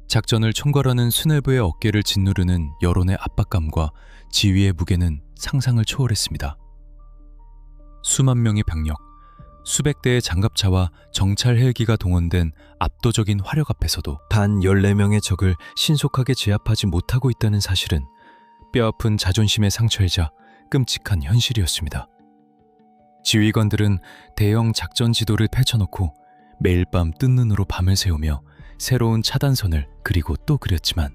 작전을 총괄하는 수뇌부의 어깨를 짓누르는 여론의 압박감과 지휘의 무게는 상상을 초월했습니다. 수만 명의 병력, 수백 대의 장갑차와 정찰 헬기가 동원된 압도적인 화력 앞에서도 단 14명의 적을 신속하게 제압하지 못하고 있다는 사실은 뼈아픈 자존심의 상처이자 끔찍한 현실이었습니다. 지휘관들은 대형 작전 지도를 펼쳐놓고 매일 밤 뜬 눈으로 밤을 새우며 새로운 차단선을 그리고 또 그렸지만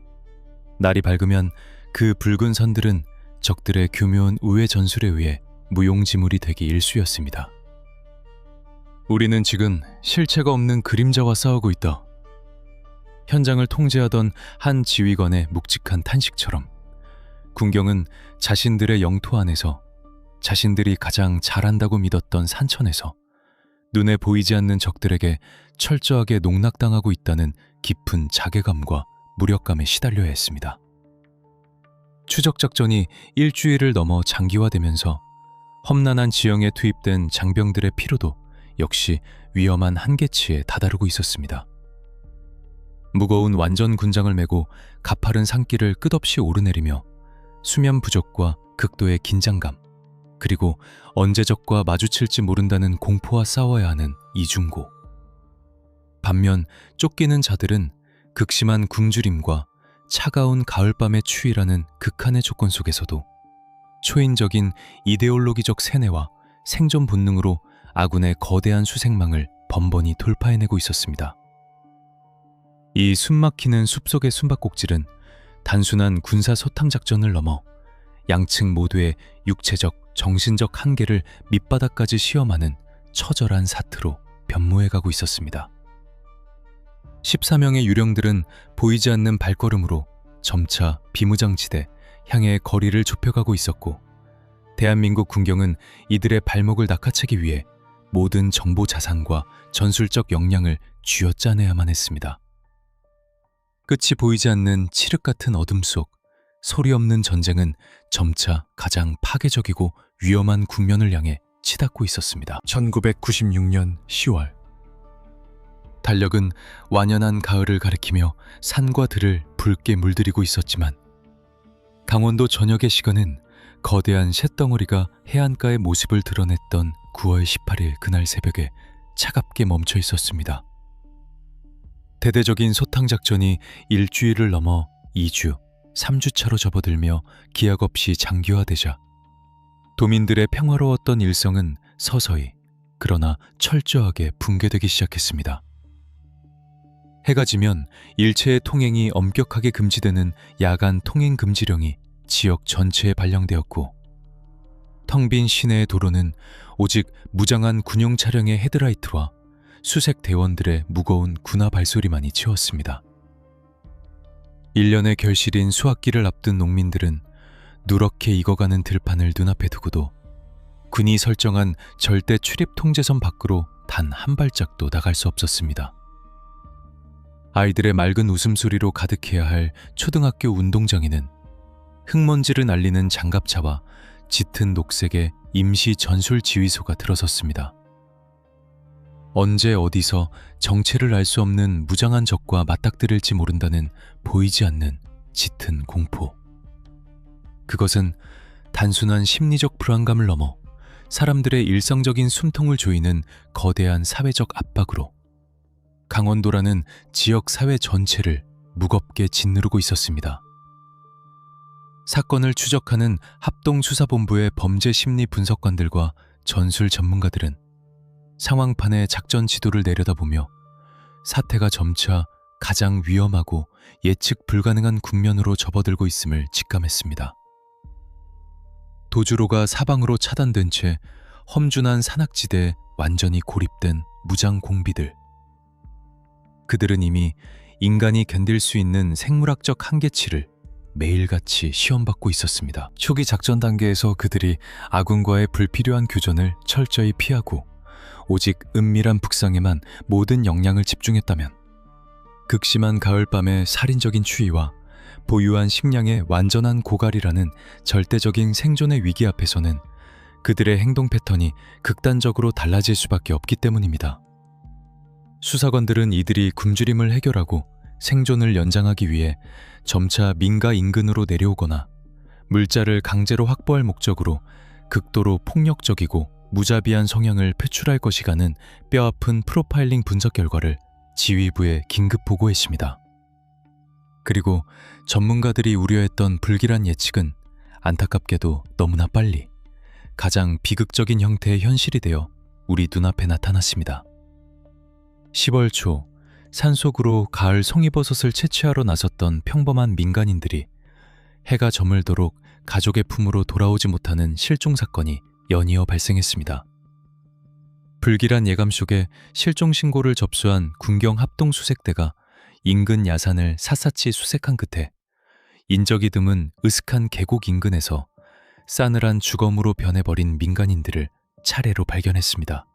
날이 밝으면 그 붉은 선들은 적들의 교묘한 우회 전술에 의해 무용지물이 되기 일쑤였습니다. 우리는 지금 실체가 없는 그림자와 싸우고 있다. 현장을 통제하던 한 지휘관의 묵직한 탄식처럼 군경은 자신들의 영토 안에서 자신들이 가장 잘한다고 믿었던 산천에서 눈에 보이지 않는 적들에게 철저하게 농락당하고 있다는 깊은 자괴감과 무력감에 시달려야 했습니다. 추적작전이 일주일을 넘어 장기화되면서 험난한 지형에 투입된 장병들의 피로도 역시 위험한 한계치에 다다르고 있었습니다. 무거운 완전 군장을 메고 가파른 산길을 끝없이 오르내리며 수면 부족과 극도의 긴장감, 그리고 언제 적과 마주칠지 모른다는 공포와 싸워야 하는 이중고. 반면 쫓기는 자들은 극심한 굶주림과 차가운 가을밤의 추위라는 극한의 조건 속에서도 초인적인 이데올로기적 세뇌와 생존 본능으로 아군의 거대한 수색망을 번번이 돌파해내고 있었습니다. 이 숨막히는 숲속의 숨바꼭질은 단순한 군사 소탕 작전을 넘어 양측 모두의 육체적, 정신적 한계를 밑바닥까지 시험하는 처절한 사투로 변모해가고 있었습니다. 14명의 유령들은 보이지 않는 발걸음으로 점차 비무장지대 향해 거리를 좁혀가고 있었고, 대한민국 군경은 이들의 발목을 낚아채기 위해 모든 정보 자산과 전술적 역량을 쥐어짜내야만 했습니다. 끝이 보이지 않는 칠흑 같은 어둠 속 소리 없는 전쟁은 점차 가장 파괴적이고 위험한 국면을 향해 치닫고 있었습니다. 1996년 10월 달력은 완연한 가을을 가리키며 산과 들을 붉게 물들이고 있었지만 강원도 전역의 시간은 거대한 쇳덩어리가 해안가의 모습을 드러냈던 9월 18일 그날 새벽에 차갑게 멈춰 있었습니다. 대대적인 소탕 작전이 일주일을 넘어 2주, 3주차로 접어들며 기약 없이 장기화되자 도민들의 평화로웠던 일성은 서서히 그러나 철저하게 붕괴되기 시작했습니다. 해가 지면 일체의 통행이 엄격하게 금지되는 야간 통행 금지령이 지역 전체에 발령되었고, 텅 빈 시내의 도로는 오직 무장한 군용 차량의 헤드라이트와 수색 대원들의 무거운 군화 발소리만이 채웠습니다. 1년의 결실인 수확기를 앞둔 농민들은 누렇게 익어가는 들판을 눈앞에 두고도 군이 설정한 절대 출입 통제선 밖으로 단 한 발짝도 나갈 수 없었습니다. 아이들의 맑은 웃음소리로 가득해야 할 초등학교 운동장에는 흙먼지를 날리는 장갑차와 짙은 녹색의 임시 전술 지휘소가 들어섰습니다. 언제 어디서 정체를 알 수 없는 무장한 적과 맞닥뜨릴지 모른다는 보이지 않는 짙은 공포. 그것은 단순한 심리적 불안감을 넘어 사람들의 일상적인 숨통을 조이는 거대한 사회적 압박으로 강원도라는 지역 사회 전체를 무겁게 짓누르고 있었습니다. 사건을 추적하는 합동수사본부의 범죄심리 분석관들과 전술 전문가들은 상황판의 작전 지도를 내려다보며 사태가 점차 가장 위험하고 예측 불가능한 국면으로 접어들고 있음을 직감했습니다. 도주로가 사방으로 차단된 채 험준한 산악지대에 완전히 고립된 무장 공비들. 그들은 이미 인간이 견딜 수 있는 생물학적 한계치를 매일같이 시험받고 있었습니다. 초기 작전 단계에서 그들이 아군과의 불필요한 교전을 철저히 피하고 오직 은밀한 북상에만 모든 역량을 집중했다면 극심한 가을밤의 살인적인 추위와 보유한 식량의 완전한 고갈이라는 절대적인 생존의 위기 앞에서는 그들의 행동 패턴이 극단적으로 달라질 수밖에 없기 때문입니다. 수사관들은 이들이 굶주림을 해결하고 생존을 연장하기 위해 점차 민가 인근으로 내려오거나 물자를 강제로 확보할 목적으로 극도로 폭력적이고 무자비한 성향을 표출할 것이라는 뼈아픈 프로파일링 분석 결과를 지휘부에 긴급 보고했습니다. 그리고 전문가들이 우려했던 불길한 예측은 안타깝게도 너무나 빨리 가장 비극적인 형태의 현실이 되어 우리 눈앞에 나타났습니다. 10월 초 산속으로 가을 송이버섯을 채취하러 나섰던 평범한 민간인들이 해가 저물도록 가족의 품으로 돌아오지 못하는 실종 사건이 연이어 발생했습니다. 불길한 예감 속에 실종 신고를 접수한 군경 합동수색대가 인근 야산을 샅샅이 수색한 끝에 인적이 드문 으슥한 계곡 인근에서 싸늘한 주검으로 변해버린 민간인들을 차례로 발견했습니다.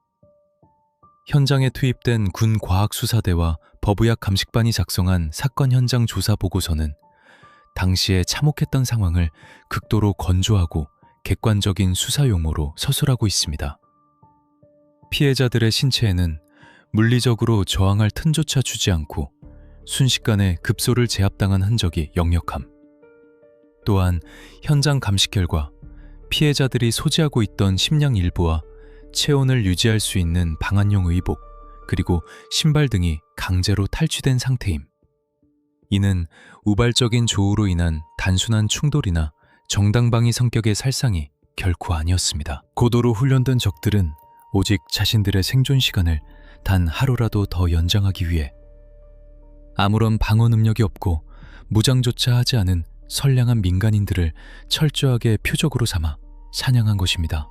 현장에 투입된 군 과학수사대와 법의학 감식반이 작성한 사건 현장 조사 보고서는 당시에 참혹했던 상황을 극도로 건조하고 객관적인 수사 용어로 서술하고 있습니다. 피해자들의 신체에는 물리적으로 저항할 틈조차 주지 않고 순식간에 급소를 제압당한 흔적이 역력함. 또한 현장 감식 결과 피해자들이 소지하고 있던 심량 일부와 체온을 유지할 수 있는 방한용 의복, 그리고 신발 등이 강제로 탈취된 상태임. 이는 우발적인 조우로 인한 단순한 충돌이나 정당방위 성격의 살상이 결코 아니었습니다. 고도로 훈련된 적들은 오직 자신들의 생존 시간을 단 하루라도 더 연장하기 위해 아무런 방어 능력이 없고 무장조차 하지 않은 선량한 민간인들을 철저하게 표적으로 삼아 사냥한 것입니다.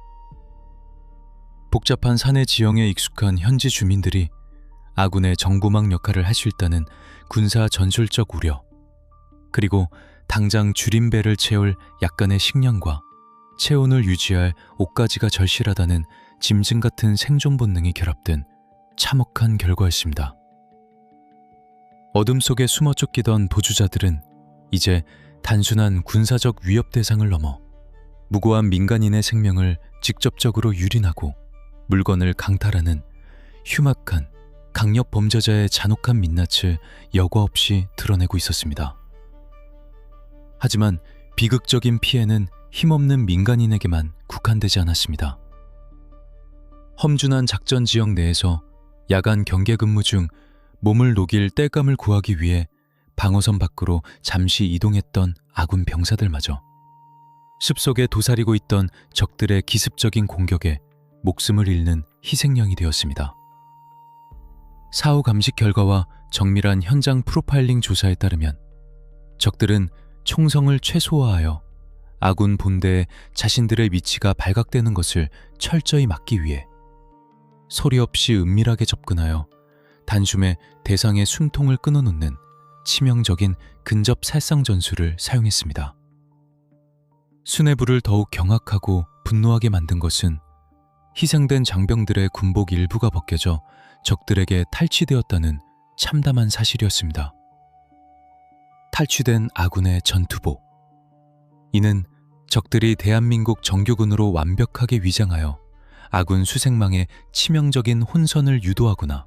복잡한 산해 지형에 익숙한 현지 주민들이 아군의 정보망 역할을 할 수 있다는 군사 전술적 우려, 그리고 당장 줄임배를 채울 약간의 식량과 체온을 유지할 옷가지가 절실하다는 짐승 같은 생존 본능이 결합된 참혹한 결과였습니다. 어둠 속에 숨어 쫓기던 도주자들은 이제 단순한 군사적 위협 대상을 넘어 무고한 민간인의 생명을 직접적으로 유린하고 물건을 강탈하는 흉악한 강력 범죄자의 잔혹한 민낯을 여과 없이 드러내고 있었습니다. 하지만 비극적인 피해는 힘없는 민간인에게만 국한되지 않았습니다. 험준한 작전 지역 내에서 야간 경계 근무 중 몸을 녹일 땔감을 구하기 위해 방어선 밖으로 잠시 이동했던 아군 병사들마저 숲속에 도사리고 있던 적들의 기습적인 공격에 목숨을 잃는 희생양이 되었습니다. 사후 감식 결과와 정밀한 현장 프로파일링 조사에 따르면 적들은 총성을 최소화하여 아군 본대에 자신들의 위치가 발각되는 것을 철저히 막기 위해 소리 없이 은밀하게 접근하여 단숨에 대상의 숨통을 끊어놓는 치명적인 근접 살상 전술을 사용했습니다. 수뇌부를 더욱 경악하고 분노하게 만든 것은 희생된 장병들의 군복 일부가 벗겨져 적들에게 탈취되었다는 참담한 사실이었습니다. 탈취된 아군의 전투복. 이는 적들이 대한민국 정규군으로 완벽하게 위장하여 아군 수색망에 치명적인 혼선을 유도하거나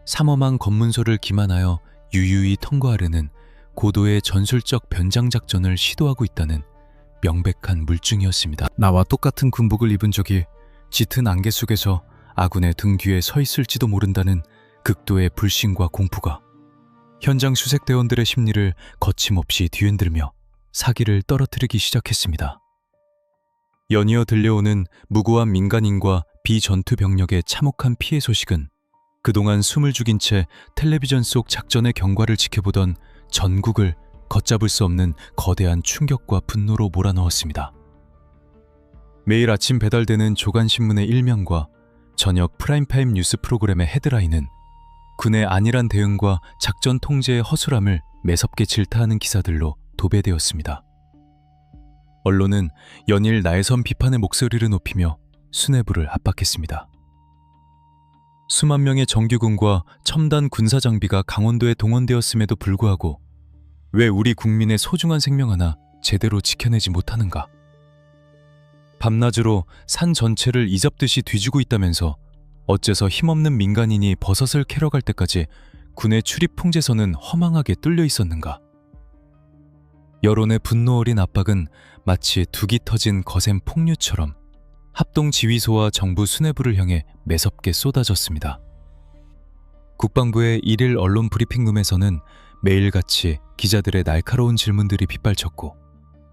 삼엄한 검문소를 기만하여 유유히 통과하려는 고도의 전술적 변장 작전을 시도하고 있다는 명백한 물증이었습니다. 나와 똑같은 군복을 입은 적이 짙은 안개 속에서 아군의 등 뒤에 서 있을지도 모른다는 극도의 불신과 공포가 현장 수색대원들의 심리를 거침없이 뒤흔들며 사기를 떨어뜨리기 시작했습니다. 연이어 들려오는 무고한 민간인과 비전투 병력의 참혹한 피해 소식은 그동안 숨을 죽인 채 텔레비전 속 작전의 경과를 지켜보던 전국을 걷잡을 수 없는 거대한 충격과 분노로 몰아넣었습니다. 매일 아침 배달되는 조간신문의 일면과 저녁 프라임타임 뉴스 프로그램의 헤드라인은 군의 안일한 대응과 작전 통제의 허술함을 매섭게 질타하는 기사들로 도배되었습니다. 언론은 연일 나해선 비판의 목소리를 높이며 수뇌부를 압박했습니다. 수만 명의 정규군과 첨단 군사 장비가 강원도에 동원되었음에도 불구하고 왜 우리 국민의 소중한 생명 하나 제대로 지켜내지 못하는가? 밤낮으로 산 전체를 이잡듯이 뒤지고 있다면서 어째서 힘없는 민간인이 버섯을 캐러 갈 때까지 군의 출입 풍제선은 허망하게 뚫려 있었는가? 여론의 분노 어린 압박은 마치 둑이 터진 거센 폭류처럼 합동지휘소와 정부 수뇌부를 향해 매섭게 쏟아졌습니다. 국방부의 일일 언론 브리핑룸에서는 매일같이 기자들의 날카로운 질문들이 빗발쳤고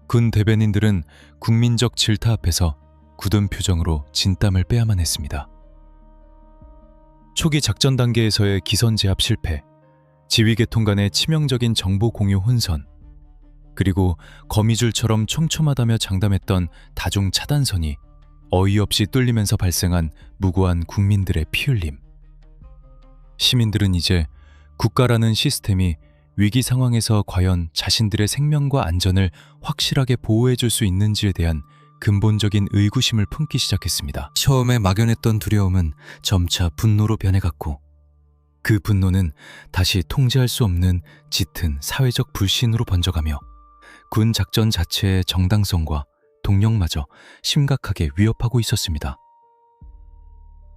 군 대변인들은 국민적 질타 앞에서 굳은 표정으로 진땀을 빼야만 했습니다. 초기 작전 단계에서의 기선 제압 실패, 지휘계통 간의 치명적인 정보 공유 혼선, 그리고 거미줄처럼 촘촘하다며 장담했던 다중 차단선이 어이없이 뚫리면서 발생한 무고한 국민들의 피흘림. 시민들은 이제 국가라는 시스템이 위기 상황에서 과연 자신들의 생명과 안전을 확실하게 보호해줄 수 있는지에 대한 근본적인 의구심을 품기 시작했습니다. 처음에 막연했던 두려움은 점차 분노로 변해갔고 그 분노는 다시 통제할 수 없는 짙은 사회적 불신으로 번져가며 군 작전 자체의 정당성과 동력마저 심각하게 위협하고 있었습니다.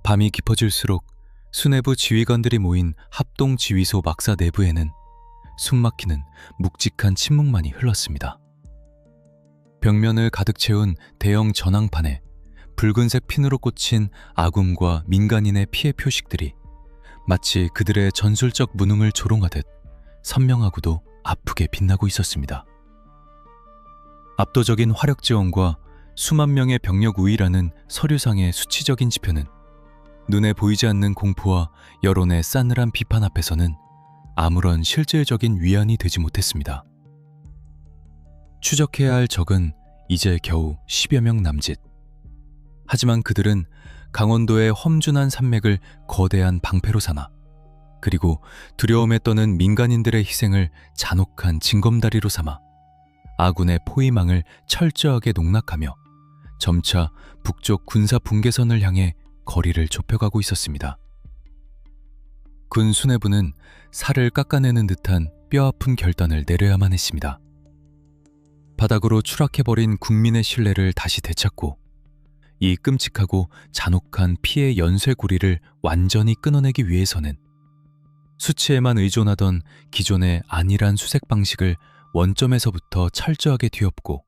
밤이 깊어질수록 수뇌부 지휘관들이 모인 합동지휘소 막사 내부에는 숨막히는 묵직한 침묵만이 흘렀습니다. 벽면을 가득 채운 대형 전황판에 붉은색 핀으로 꽂힌 아군과 민간인의 피해 표식들이 마치 그들의 전술적 무능을 조롱하듯 선명하고도 아프게 빛나고 있었습니다. 압도적인 화력 지원과 수만 명의 병력 우위라는 서류상의 수치적인 지표는 눈에 보이지 않는 공포와 여론의 싸늘한 비판 앞에서는 아무런 실질적인 위안이 되지 못했습니다. 추적해야 할 적은 이제 겨우 10여 명 남짓. 하지만 그들은 강원도의 험준한 산맥을 거대한 방패로 삼아 그리고 두려움에 떠는 민간인들의 희생을 잔혹한 징검다리로 삼아 아군의 포위망을 철저하게 농락하며 점차 북쪽 군사 분계선을 향해 거리를 좁혀가고 있었습니다. 군 수뇌부는 살을 깎아내는 듯한 뼈아픈 결단을 내려야만 했습니다. 바닥으로 추락해버린 국민의 신뢰를 다시 되찾고 이 끔찍하고 잔혹한 피해 연쇄고리를 완전히 끊어내기 위해서는 수치에만 의존하던 기존의 안일한 수색 방식을 원점에서부터 철저하게 뒤엎고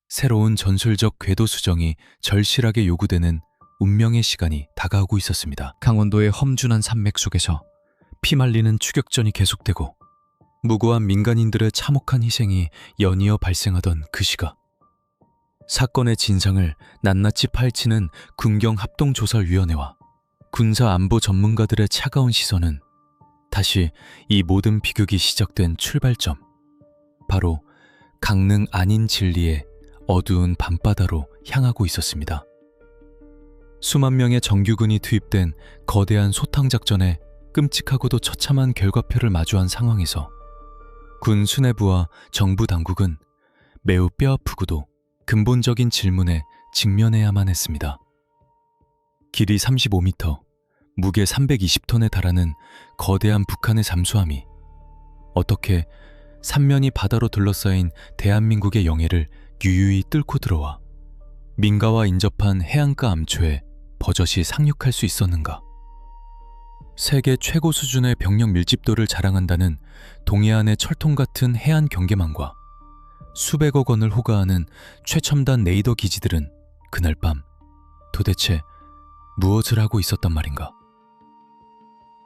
새로운 전술적 궤도 수정이 절실하게 요구되는 운명의 시간이 다가오고 있었습니다. 강원도의 험준한 산맥 속에서 피말리는 추격전이 계속되고 무고한 민간인들의 참혹한 희생이 연이어 발생하던 그 시각, 사건의 진상을 낱낱이 파헤치는 군경합동조사위원회와 군사안보 전문가들의 차가운 시선은 다시 이 모든 비극이 시작된 출발점, 바로 강릉 안인 진리의 어두운 밤바다로 향하고 있었습니다. 수만 명의 정규군이 투입된 거대한 소탕작전에 끔찍하고도 처참한 결과표를 마주한 상황에서 군 수뇌부와 정부 당국은 매우 뼈아프고도 근본적인 질문에 직면해야만 했습니다. 길이 35m, 무게 320톤에 달하는 거대한 북한의 잠수함이 어떻게 삼면이 바다로 둘러싸인 대한민국의 영해를 유유히 뚫고 들어와 민가와 인접한 해안가 암초에 버젓이 상륙할 수 있었는가? 세계 최고 수준의 병력 밀집도를 자랑한다는 동해안의 철통 같은 해안 경계망과 수백억 원을 호가하는 최첨단 레이더 기지들은 그날 밤 도대체 무엇을 하고 있었단 말인가?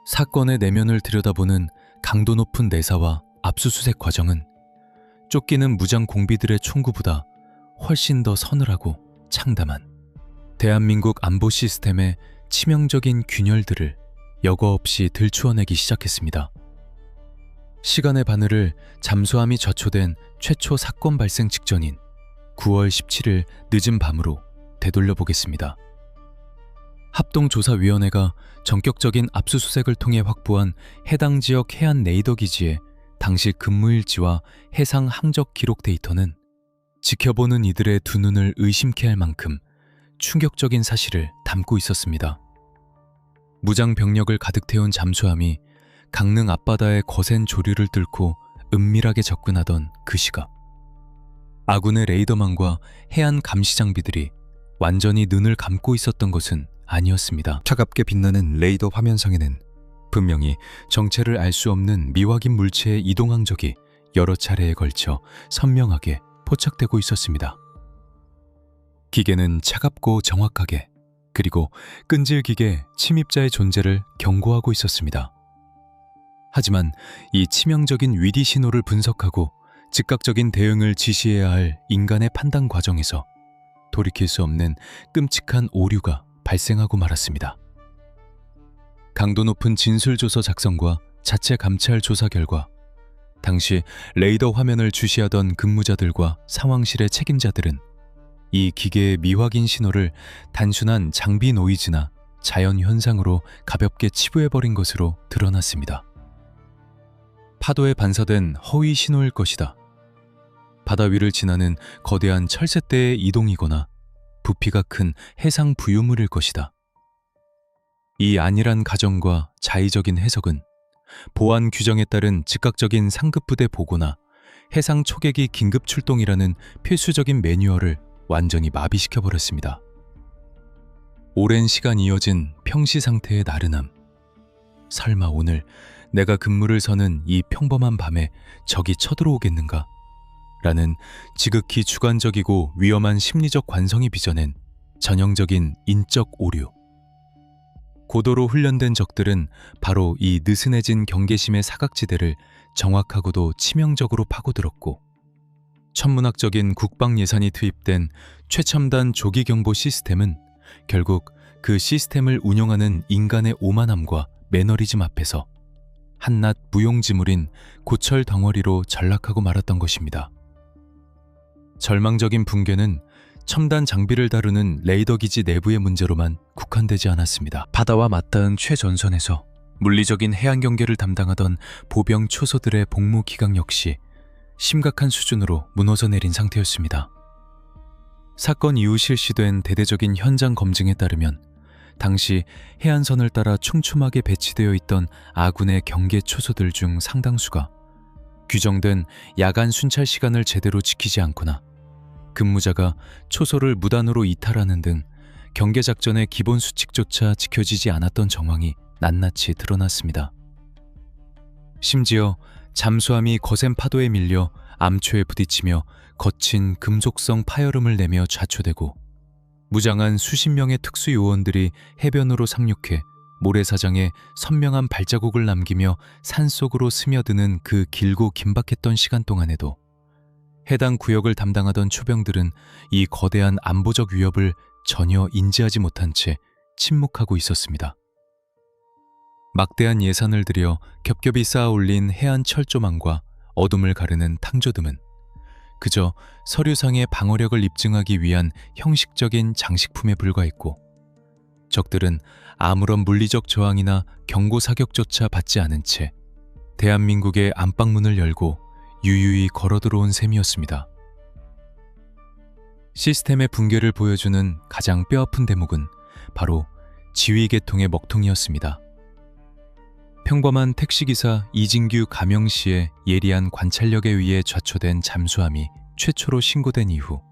사건의 내면을 들여다보는 강도 높은 내사와 압수수색 과정은 쫓기는 무장 공비들의 총구보다 훨씬 더 서늘하고 창담한 대한민국 안보 시스템의 치명적인 균열들을 여과 없이 들추어내기 시작했습니다. 시간의 바늘을 잠수함이 좌초된 최초 사건 발생 직전인 9월 17일 늦은 밤으로 되돌려 보겠습니다. 합동조사위원회가 전격적인 압수수색을 통해 확보한 해당 지역 해안 레이더 기지의 당시 근무일지와 해상 항적 기록 데이터는 지켜보는 이들의 두 눈을 의심케 할 만큼 충격적인 사실을 담고 있었습니다. 무장 병력을 가득 태운 잠수함이 강릉 앞바다의 거센 조류를 뚫고 은밀하게 접근하던 그 시각, 아군의 레이더망과 해안 감시 장비들이 완전히 눈을 감고 있었던 것은 아니었습니다. 차갑게 빛나는 레이더 화면상에는 분명히 정체를 알 수 없는 미확인 물체의 이동 항적이 여러 차례에 걸쳐 선명하게 포착되고 있었습니다. 기계는 차갑고 정확하게, 그리고 끈질기게 침입자의 존재를 경고하고 있었습니다. 하지만 이 치명적인 위디 신호를 분석하고 즉각적인 대응을 지시해야 할 인간의 판단 과정에서 돌이킬 수 없는 끔찍한 오류가 발생하고 말았습니다. 강도 높은 진술조서 작성과 자체 감찰 조사 결과 당시 레이더 화면을 주시하던 근무자들과 상황실의 책임자들은 이 기계의 미확인 신호를 단순한 장비 노이즈나 자연 현상으로 가볍게 치부해버린 것으로 드러났습니다. 파도에 반사된 허위 신호일 것이다. 바다 위를 지나는 거대한 철새떼의 이동이거나 부피가 큰 해상 부유물일 것이다. 이 안일한 가정과 자의적인 해석은 보안 규정에 따른 즉각적인 상급부대 보고나 해상 초계기 긴급 출동이라는 필수적인 매뉴얼을 완전히 마비시켜버렸습니다. 오랜 시간 이어진 평시 상태의 나른함. 설마 오늘 내가 근무를 서는 이 평범한 밤에 적이 쳐들어오겠는가? 라는 지극히 주관적이고 위험한 심리적 관성이 빚어낸 전형적인 인적 오류. 고도로 훈련된 적들은 바로 이 느슨해진 경계심의 사각지대를 정확하고도 치명적으로 파고들었고, 천문학적인 국방 예산이 투입된 최첨단 조기경보 시스템은 결국 그 시스템을 운영하는 인간의 오만함과 매너리즘 앞에서 한낱 무용지물인 고철 덩어리로 전락하고 말았던 것입니다. 절망적인 붕괴는 첨단 장비를 다루는 레이더 기지 내부의 문제로만 국한되지 않았습니다. 바다와 맞닿은 최전선에서 물리적인 해안 경계를 담당하던 보병 초소들의 복무 기강 역시 심각한 수준으로 무너져 내린 상태였습니다. 사건 이후 실시된 대대적인 현장 검증에 따르면 당시 해안선을 따라 촘촘하게 배치되어 있던 아군의 경계 초소들 중 상당수가 규정된 야간 순찰 시간을 제대로 지키지 않거나 근무자가 초소를 무단으로 이탈하는 등 경계작전의 기본 수칙조차 지켜지지 않았던 정황이 낱낱이 드러났습니다. 심지어 잠수함이 거센 파도에 밀려 암초에 부딪히며 거친 금속성 파열음을 내며 좌초되고 무장한 수십 명의 특수요원들이 해변으로 상륙해 모래사장에 선명한 발자국을 남기며 산속으로 스며드는 그 길고 긴박했던 시간 동안에도 해당 구역을 담당하던 초병들은 이 거대한 안보적 위협을 전혀 인지하지 못한 채 침묵하고 있었습니다. 막대한 예산을 들여 겹겹이 쌓아 올린 해안 철조망과 어둠을 가르는 탕조등은 그저 서류상의 방어력을 입증하기 위한 형식적인 장식품에 불과했고, 적들은 아무런 물리적 저항이나 경고 사격조차 받지 않은 채 대한민국의 안방문을 열고 유유히 걸어 들어온 셈이었습니다. 시스템의 붕괴를 보여주는 가장 뼈아픈 대목은 바로 지휘계통의 먹통이었습니다. 평범한 택시기사 이진규 가명씨의 예리한 관찰력에 의해 좌초된 잠수함이 최초로 신고된 이후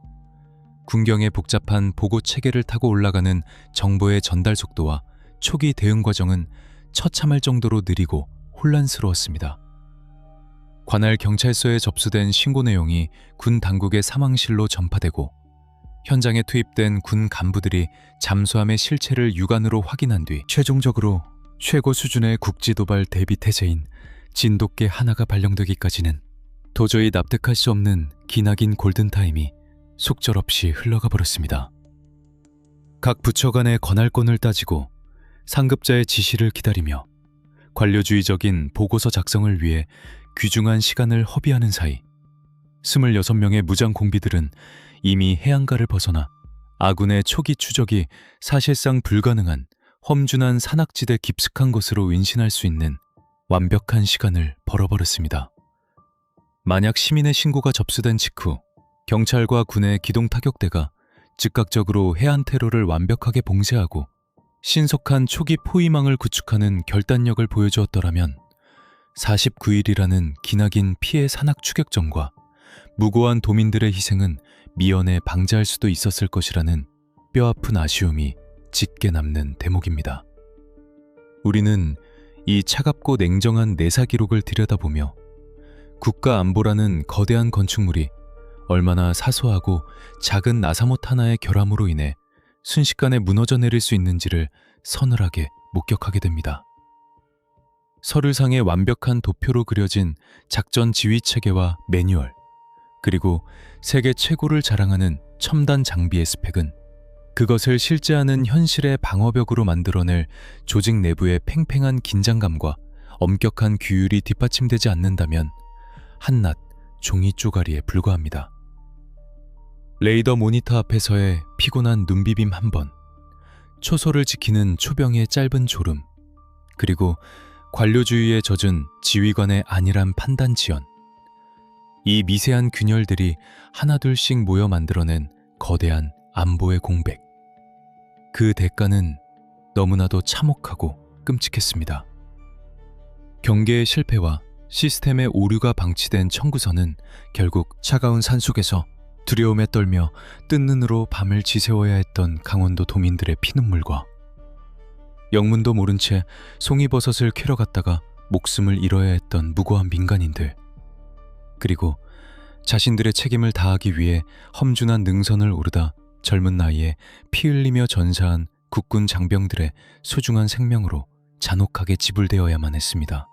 군경의 복잡한 보고 체계를 타고 올라가는 정보의 전달 속도와 초기 대응 과정은 처참할 정도로 느리고 혼란스러웠습니다. 관할 경찰서에 접수된 신고 내용이 군 당국의 사망실로 전파되고 현장에 투입된 군 간부들이 잠수함의 실체를 육안으로 확인한 뒤 최종적으로 최고 수준의 국지도발 대비 태세인 진돗개 하나가 발령되기까지는 도저히 납득할 수 없는 기나긴 골든타임이 속절없이 흘러가 버렸습니다. 각 부처 간의 관할권을 따지고 상급자의 지시를 기다리며 관료주의적인 보고서 작성을 위해 귀중한 시간을 허비하는 사이 26명의 무장 공비들은 이미 해안가를 벗어나 아군의 초기 추적이 사실상 불가능한 험준한 산악지대 깊숙한 곳으로 은신할 수 있는 완벽한 시간을 벌어버렸습니다. 만약 시민의 신고가 접수된 직후 경찰과 군의 기동 타격대가 즉각적으로 해안 테러를 완벽하게 봉쇄하고 신속한 초기 포위망을 구축하는 결단력을 보여주었더라면 49일이라는 기나긴 피해 산악 추격전과 무고한 도민들의 희생은 미연에 방지할 수도 있었을 것이라는 뼈아픈 아쉬움이 짙게 남는 대목입니다. 우리는 이 차갑고 냉정한 내사 기록을 들여다보며 국가 안보라는 거대한 건축물이 얼마나 사소하고 작은 나사못 하나의 결함으로 인해 순식간에 무너져 내릴 수 있는지를 서늘하게 목격하게 됩니다. 서류상에 완벽한 도표로 그려진 작전 지휘 체계와 매뉴얼, 그리고 세계 최고를 자랑하는 첨단 장비의 스펙은 그것을 실제하는 현실의 방어벽으로 만들어낼 조직 내부의 팽팽한 긴장감과 엄격한 규율이 뒷받침되지 않는다면 한낱 종이 쪼가리에 불과합니다. 레이더 모니터 앞에서의 피곤한 눈비빔 한 번, 초소를 지키는 초병의 짧은 졸음, 그리고 관료주의에 젖은 지휘관의 안일한 판단 지연. 이 미세한 균열들이 하나둘씩 모여 만들어낸 거대한 안보의 공백. 그 대가는 너무나도 참혹하고 끔찍했습니다. 경계의 실패와 시스템의 오류가 방치된 청구서는 결국 차가운 산속에서 두려움에 떨며 뜬 눈으로 밤을 지새워야 했던 강원도 도민들의 피눈물과 영문도 모른 채 송이버섯을 캐러 갔다가 목숨을 잃어야 했던 무고한 민간인들, 그리고 자신들의 책임을 다하기 위해 험준한 능선을 오르다 젊은 나이에 피 흘리며 전사한 국군 장병들의 소중한 생명으로 잔혹하게 지불되어야만 했습니다.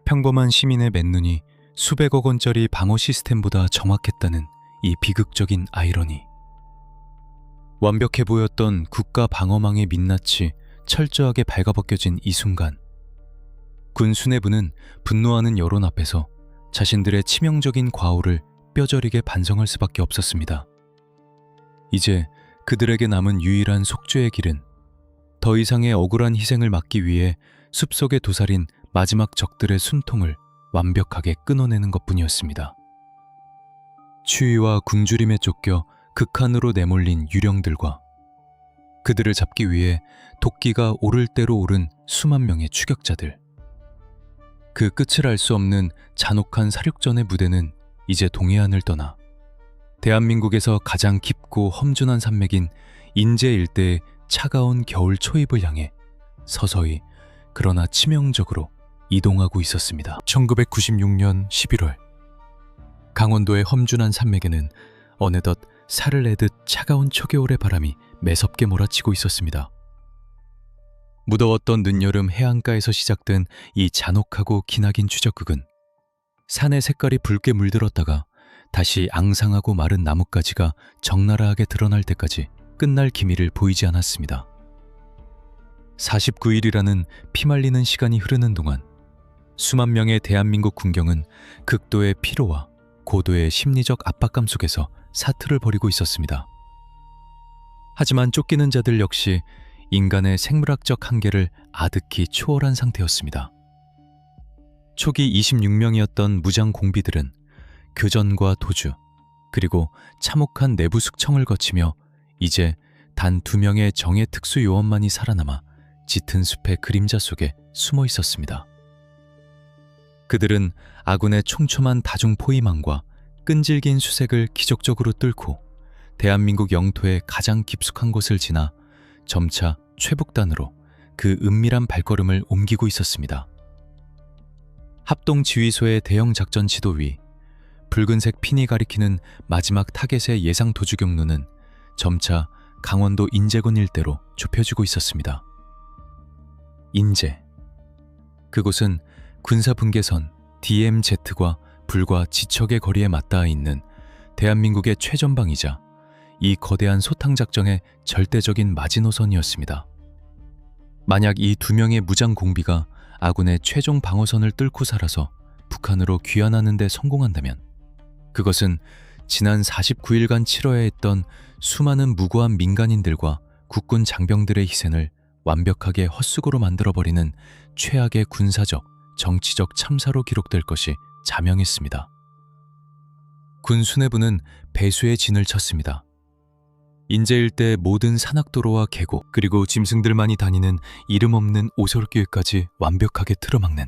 평범한 시민의 맨눈이 수백억 원짜리 방어 시스템보다 정확했다는 이 비극적인 아이러니. 완벽해 보였던 국가 방어망의 민낯이 철저하게 발가벗겨진 이 순간, 군 수뇌부는 분노하는 여론 앞에서 자신들의 치명적인 과오를 뼈저리게 반성할 수밖에 없었습니다. 이제 그들에게 남은 유일한 속죄의 길은 더 이상의 억울한 희생을 막기 위해 숲속에 도사린 마지막 적들의 숨통을 완벽하게 끊어내는 것뿐이었습니다. 추위와 굶주림에 쫓겨 극한으로 내몰린 유령들과 그들을 잡기 위해 도끼가 오를 대로 오른 수만 명의 추격자들. 그 끝을 알 수 없는 잔혹한 사륙전의 무대는 이제 동해안을 떠나 대한민국에서 가장 깊고 험준한 산맥인 인제 일대의 차가운 겨울 초입을 향해 서서히 그러나 치명적으로 이동하고 있었습니다. 1996년 11월, 강원도의 험준한 산맥에는 어느덧 살을 내듯 차가운 초겨울의 바람이 매섭게 몰아치고 있었습니다. 무더웠던 늦여름 해안가에서 시작된 이 잔혹하고 기나긴 추적극은 산의 색깔이 붉게 물들었다가 다시 앙상하고 마른 나뭇가지가 적나라하게 드러날 때까지 끝날 기미를 보이지 않았습니다. 49일이라는 피말리는 시간이 흐르는 동안 수만 명의 대한민국 군경은 극도의 피로와 고도의 심리적 압박감 속에서 사투를 벌이고 있었습니다. 하지만 쫓기는 자들 역시 인간의 생물학적 한계를 아득히 초월한 상태였습니다. 초기 26명이었던 무장 공비들은 교전과 도주, 그리고 참혹한 내부 숙청을 거치며 이제 단 2명의 정예 특수 요원만이 살아남아 짙은 숲의 그림자 속에 숨어 있었습니다. 그들은 아군의 촘촘한 다중 포위망과 끈질긴 수색을 기적적으로 뚫고 대한민국 영토의 가장 깊숙한 곳을 지나 점차 최북단으로 그 은밀한 발걸음을 옮기고 있었습니다. 합동지휘소의 대형 작전 지도 위 붉은색 핀이 가리키는 마지막 타겟의 예상 도주 경로는 점차 강원도 인제군 일대로 좁혀지고 있었습니다. 인제, 그곳은 군사분계선 DMZ과 불과 지척의 거리에 맞닿아 있는 대한민국의 최전방이자 이 거대한 소탕작전의 절대적인 마지노선이었습니다. 만약 이 2명의 무장 공비가 아군의 최종 방어선을 뚫고 살아서 북한으로 귀환하는 데 성공한다면 그것은 지난 49일간 치러야 했던 수많은 무고한 민간인들과 국군 장병들의 희생을 완벽하게 헛수고로 만들어버리는 최악의 군사적, 정치적 참사로 기록될 것이 자명했습니다. 군 수뇌부는 배수의 진을 쳤습니다. 인제 일대 모든 산악도로와 계곡, 그리고 짐승들만이 다니는 이름 없는 오솔길까지 완벽하게 틀어막는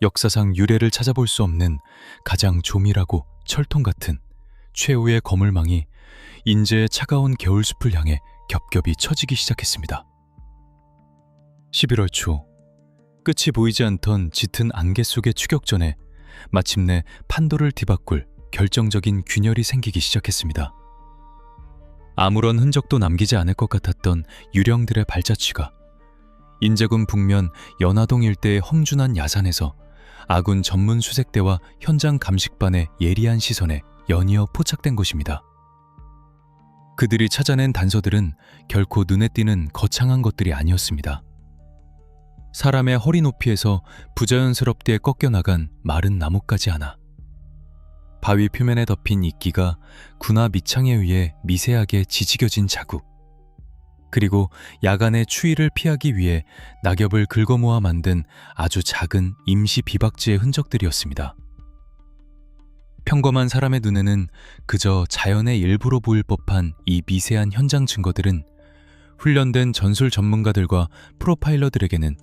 역사상 유례를 찾아볼 수 없는 가장 조밀하고 철통 같은 최후의 거물망이 인제의 차가운 겨울숲을 향해 겹겹이 처지기 시작했습니다. 11월 초, 끝이 보이지 않던 짙은 안개 속의 추격전에 마침내 판도를 뒤바꿀 결정적인 균열이 생기기 시작했습니다. 아무런 흔적도 남기지 않을 것 같았던 유령들의 발자취가 인제군 북면 연화동 일대의 험준한 야산에서 아군 전문 수색대와 현장 감식반의 예리한 시선에 연이어 포착된 것입니다. 그들이 찾아낸 단서들은 결코 눈에 띄는 거창한 것들이 아니었습니다. 사람의 허리 높이에서 부자연스럽게 꺾여나간 마른 나뭇가지 하나, 바위 표면에 덮인 이끼가 군화 밑창에 의해 미세하게 지지겨진 자국, 그리고 야간의 추위를 피하기 위해 낙엽을 긁어모아 만든 아주 작은 임시 비박지의 흔적들이었습니다. 평범한 사람의 눈에는 그저 자연의 일부로 보일 법한 이 미세한 현장 증거들은 훈련된 전술 전문가들과 프로파일러들에게는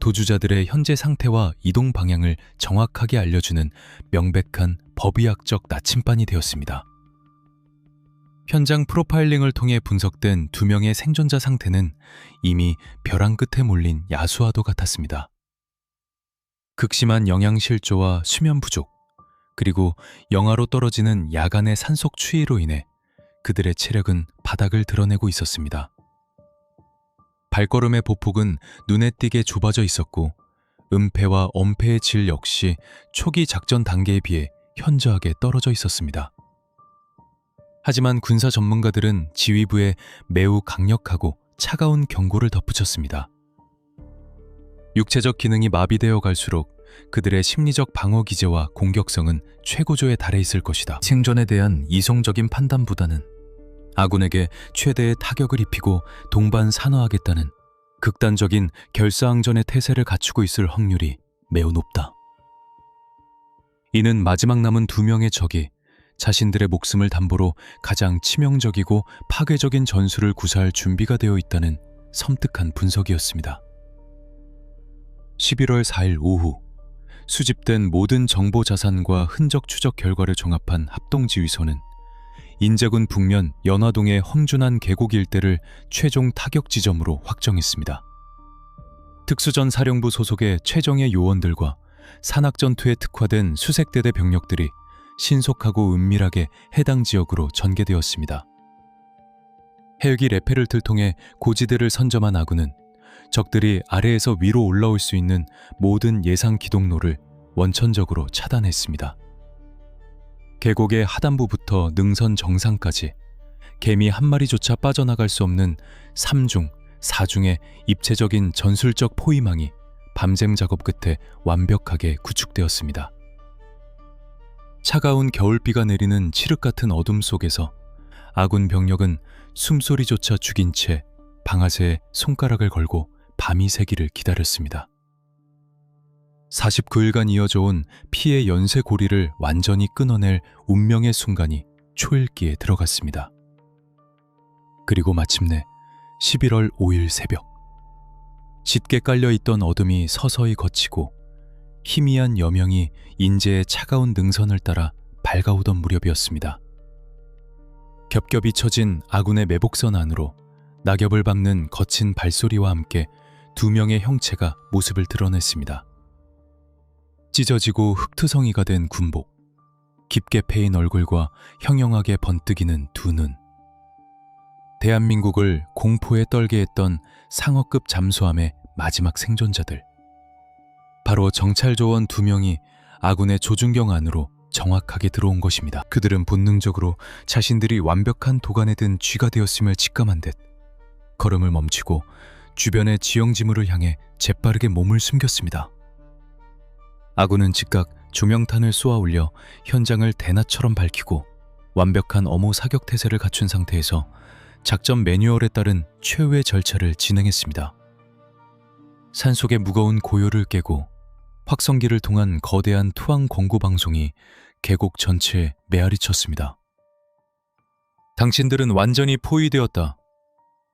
도주자들의 현재 상태와 이동 방향을 정확하게 알려주는 명백한 법의학적 나침반이 되었습니다. 현장 프로파일링을 통해 분석된 2명의 생존자 상태는 이미 벼랑 끝에 몰린 야수와도 같았습니다. 극심한 영양실조와 수면 부족, 그리고 영하로 떨어지는 야간의 산속 추위로 인해 그들의 체력은 바닥을 드러내고 있었습니다. 발걸음의 보폭은 눈에 띄게 좁아져 있었고 은폐와 엄폐의 질 역시 초기 작전 단계에 비해 현저하게 떨어져 있었습니다. 하지만 군사 전문가들은 지휘부에 매우 강력하고 차가운 경고를 덧붙였습니다. 육체적 기능이 마비되어 갈수록 그들의 심리적 방어 기제와 공격성은 최고조에 달해 있을 것이다. 생존에 대한 이성적인 판단보다는 아군에게 최대의 타격을 입히고 동반산화하겠다는 극단적인 결사항전의 태세를 갖추고 있을 확률이 매우 높다. 이는 마지막 남은 2명의 적이 자신들의 목숨을 담보로 가장 치명적이고 파괴적인 전술을 구사할 준비가 되어 있다는 섬뜩한 분석이었습니다. 11월 4일 오후, 수집된 모든 정보 자산과 흔적 추적 결과를 종합한 합동지휘소는 인제군 북면 연화동의 험준한 계곡 일대를 최종 타격 지점으로 확정했습니다. 특수전 사령부 소속의 최정예 요원들과 산악전투에 특화된 수색대대 병력들이 신속하고 은밀하게 해당 지역으로 전개되었습니다. 헬기 레페를 통해 고지대를 선점한 아군은 적들이 아래에서 위로 올라올 수 있는 모든 예상 기동로를 원천적으로 차단했습니다. 계곡의 하단부부터 능선 정상까지 개미 한 마리조차 빠져나갈 수 없는 3중, 4중의 입체적인 전술적 포위망이 밤샘 작업 끝에 완벽하게 구축되었습니다. 차가운 겨울비가 내리는 칠흑 같은 어둠 속에서 아군 병력은 숨소리조차 죽인 채 방아쇠에 손가락을 걸고 밤이 새기를 기다렸습니다. 49일간 이어져 온 피의 연쇄 고리를 완전히 끊어낼 운명의 순간이 초읽기에 들어갔습니다. 그리고 마침내 11월 5일 새벽, 짙게 깔려있던 어둠이 서서히 걷히고 희미한 여명이 인제의 차가운 능선을 따라 밝아오던 무렵이었습니다. 겹겹이 쳐진 아군의 매복선 안으로 낙엽을 밟는 거친 발소리와 함께 2명의 형체가 모습을 드러냈습니다. 찢어지고 흙투성이가 된 군복, 깊게 패인 얼굴과 형형하게 번뜩이는 2눈. 대한민국을 공포에 떨게 했던 상어급 잠수함의 마지막 생존자들. 바로 정찰조원 2명이 아군의 조준경 안으로 정확하게 들어온 것입니다. 그들은 본능적으로 자신들이 완벽한 도간에 든 쥐가 되었음을 직감한 듯 걸음을 멈추고 주변의 지형지물을 향해 재빠르게 몸을 숨겼습니다. 아군은 즉각 조명탄을 쏘아 올려 현장을 대낮처럼 밝히고 완벽한 엄호 사격 태세를 갖춘 상태에서 작전 매뉴얼에 따른 최후의 절차를 진행했습니다. 산속의 무거운 고요를 깨고 확성기를 통한 거대한 투항 공고 방송이 계곡 전체에 메아리 쳤습니다. 당신들은 완전히 포위되었다.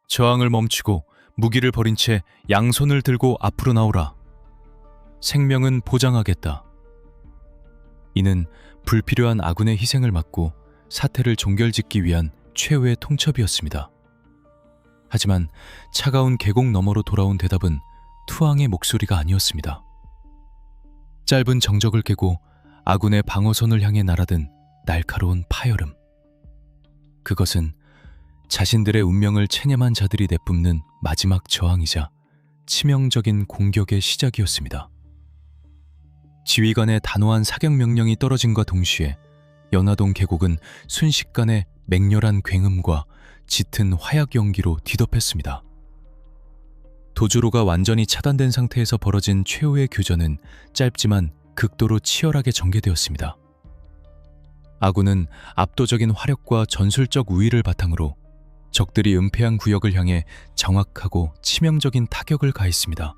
저항을 멈추고 무기를 버린 채 양손을 들고 앞으로 나오라. 생명은 보장하겠다. 이는 불필요한 아군의 희생을 막고 사태를 종결짓기 위한 최후의 통첩이었습니다. 하지만 차가운 계곡 너머로 돌아온 대답은 투항의 목소리가 아니었습니다. 짧은 정적을 깨고 아군의 방어선을 향해 날아든 날카로운 파열음. 그것은 자신들의 운명을 체념한 자들이 내뿜는 마지막 저항이자 치명적인 공격의 시작이었습니다. 지휘관의 단호한 사격 명령이 떨어짐과 동시에 연화동 계곡은 순식간에 맹렬한 굉음과 짙은 화약 연기로 뒤덮였습니다. 도주로가 완전히 차단된 상태에서 벌어진 최후의 교전은 짧지만 극도로 치열하게 전개되었습니다. 아군은 압도적인 화력과 전술적 우위를 바탕으로 적들이 은폐한 구역을 향해 정확하고 치명적인 타격을 가했습니다.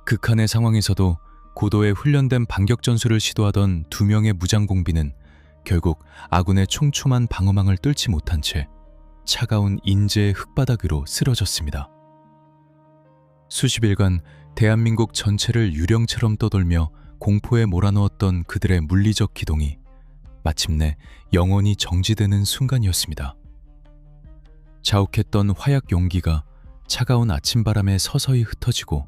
극한의 상황에서도 고도의 훈련된 반격 전술을 시도하던 2명의 무장공비는 결국 아군의 촘촘한 방어망을 뚫지 못한 채 차가운 인제의 흙바닥 위로 쓰러졌습니다. 수십일간 대한민국 전체를 유령처럼 떠돌며 공포에 몰아넣었던 그들의 물리적 기동이 마침내 영원히 정지되는 순간이었습니다. 자욱했던 화약 용기가 차가운 아침바람에 서서히 흩어지고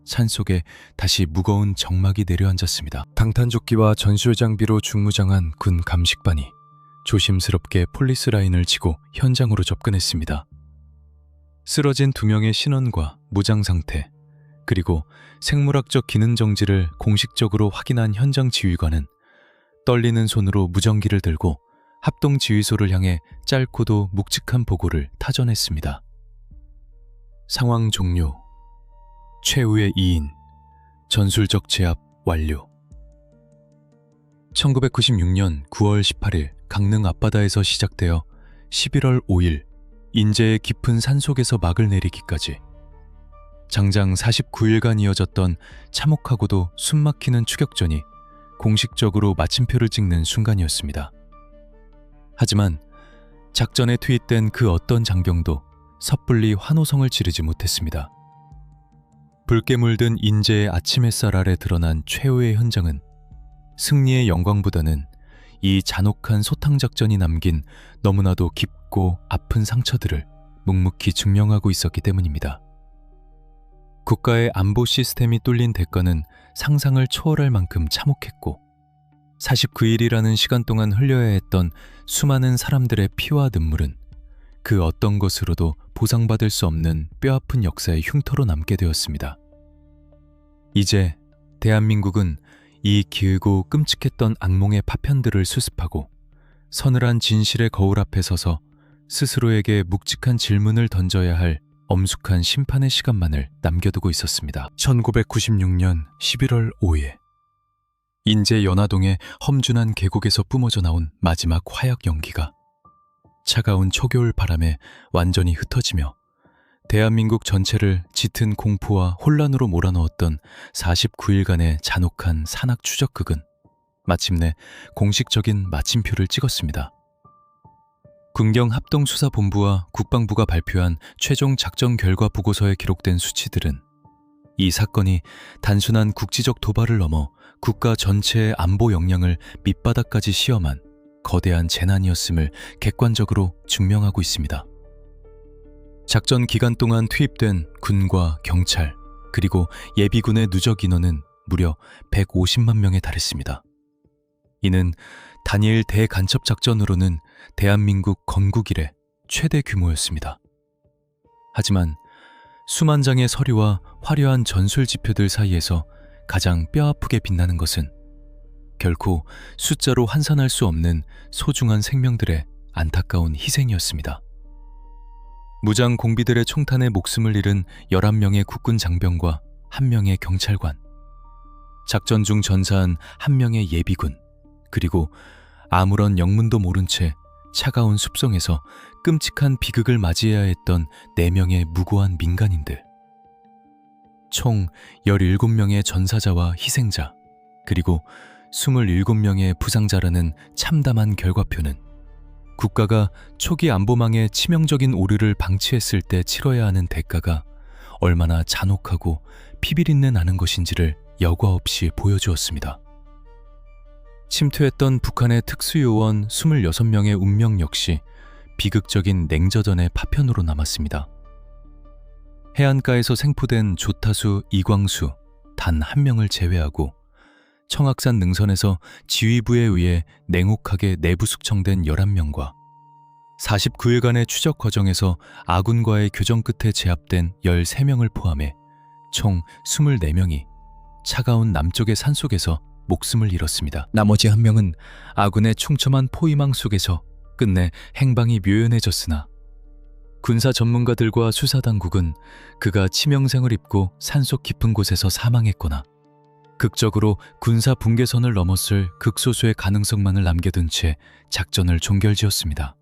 산속에 다시 무거운 정막이 내려앉았습니다. 방탄조끼와 전술 장비로 중무장한 군 감식반이 조심스럽게 폴리스 라인을 치고 현장으로 접근했습니다. 쓰러진 2명의 신원과 무장 상태, 그리고 생물학적 기능 정지를 공식적으로 확인한 현장 지휘관은 떨리는 손으로 무전기를 들고 합동 지휘소를 향해 짧고도 묵직한 보고를 타전했습니다. 상황 종료. 최후의 2인. 전술적 제압 완료. 1996년 9월 18일 강릉 앞바다에서 시작되어 11월 5일 인제의 깊은 산속에서 막을 내리기까지 장장 49일간 이어졌던 참혹하고도 숨막히는 추격전이 공식적으로 마침표를 찍는 순간이었습니다. 하지만 작전에 투입된 그 어떤 장병도 섣불리 환호성을 지르지 못했습니다. 붉게 물든 인제의 아침 햇살 아래 드러난 최후의 현장은 승리의 영광보다는 이 잔혹한 소탕작전이 남긴 너무나도 깊고 아픈 상처들을 묵묵히 증명하고 있었기 때문입니다. 국가의 안보 시스템이 뚫린 대가는 상상을 초월할 만큼 참혹했고 49일이라는 시간 동안 흘려야 했던 수많은 사람들의 피와 눈물은 그 어떤 것으로도 보상받을 수 없는 뼈아픈 역사의 흉터로 남게 되었습니다. 이제 대한민국은 이 길고 끔찍했던 악몽의 파편들을 수습하고 서늘한 진실의 거울 앞에 서서 스스로에게 묵직한 질문을 던져야 할 엄숙한 심판의 시간만을 남겨두고 있었습니다. 1996년 11월 5일 인제 연화동의 험준한 계곡에서 뿜어져 나온 마지막 화약 연기가 차가운 초겨울 바람에 완전히 흩어지며 대한민국 전체를 짙은 공포와 혼란으로 몰아넣었던 49일간의 잔혹한 산악 추적극은 마침내 공식적인 마침표를 찍었습니다. 군경합동수사본부와 국방부가 발표한 최종 작전 결과 보고서에 기록된 수치들은 이 사건이 단순한 국지적 도발을 넘어 국가 전체의 안보 역량을 밑바닥까지 시험한 거대한 재난이었음을 객관적으로 증명하고 있습니다. 작전 기간 동안 투입된 군과 경찰, 그리고 예비군의 누적 인원은 무려 150만 명에 달했습니다. 이는 단일 대간첩 작전으로는 대한민국 건국 이래 최대 규모였습니다. 하지만 수만 장의 서류와 화려한 전술 지표들 사이에서 가장 뼈아프게 빛나는 것은 결코 숫자로 환산할 수 없는 소중한 생명들의 안타까운 희생이었습니다. 무장 공비들의 총탄에 목숨을 잃은 11명의 국군 장병과 1명의 경찰관, 작전 중 전사한 1명의 예비군, 그리고 아무런 영문도 모른 채 차가운 숲속에서 끔찍한 비극을 맞이해야 했던 4명의 무고한 민간인들. 총 17명의 전사자와 희생자, 그리고 27명의 부상자라는 참담한 결과표는 국가가 초기 안보망의 치명적인 오류를 방치했을 때 치러야 하는 대가가 얼마나 잔혹하고 피비린내 나는 것인지를 여과 없이 보여주었습니다. 침투했던 북한의 특수요원 26명의 운명 역시 비극적인 냉저전의 파편으로 남았습니다. 해안가에서 생포된 조타수 이광수 단 한 명을 제외하고 청악산 능선에서 지휘부에 의해 냉혹하게 내부 숙청된 11명과 49일간의 추적 과정에서 아군과의 교전 끝에 제압된 13명을 포함해 총 24명이 차가운 남쪽의 산속에서 목숨을 잃었습니다. 나머지 한 명은 아군의 촘촘한 포위망 속에서 끝내 행방이 묘연해졌으나 군사 전문가들과 수사당국은 그가 치명상을 입고 산속 깊은 곳에서 사망했거나 극적으로 군사 분계선을 넘었을 극소수의 가능성만을 남겨둔 채 작전을 종결지었습니다.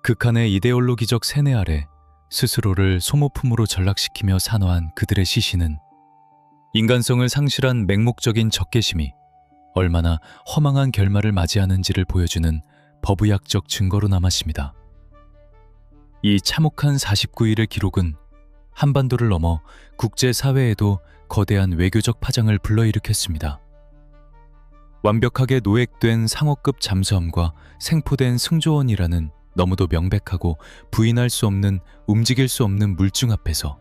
극한의 이데올로기적 세뇌 아래 스스로를 소모품으로 전락시키며 산화한 그들의 시신은 인간성을 상실한 맹목적인 적개심이 얼마나 허망한 결말을 맞이하는지를 보여주는 법의학적 증거로 남았습니다. 이 참혹한 49일의 기록은 한반도를 넘어 국제사회에도 거대한 외교적 파장을 불러일으켰습니다. 완벽하게 노획된 상어급 잠수함과 생포된 승조원이라는 너무도 명백하고 부인할 수 없는 움직일 수 없는 물증 앞에서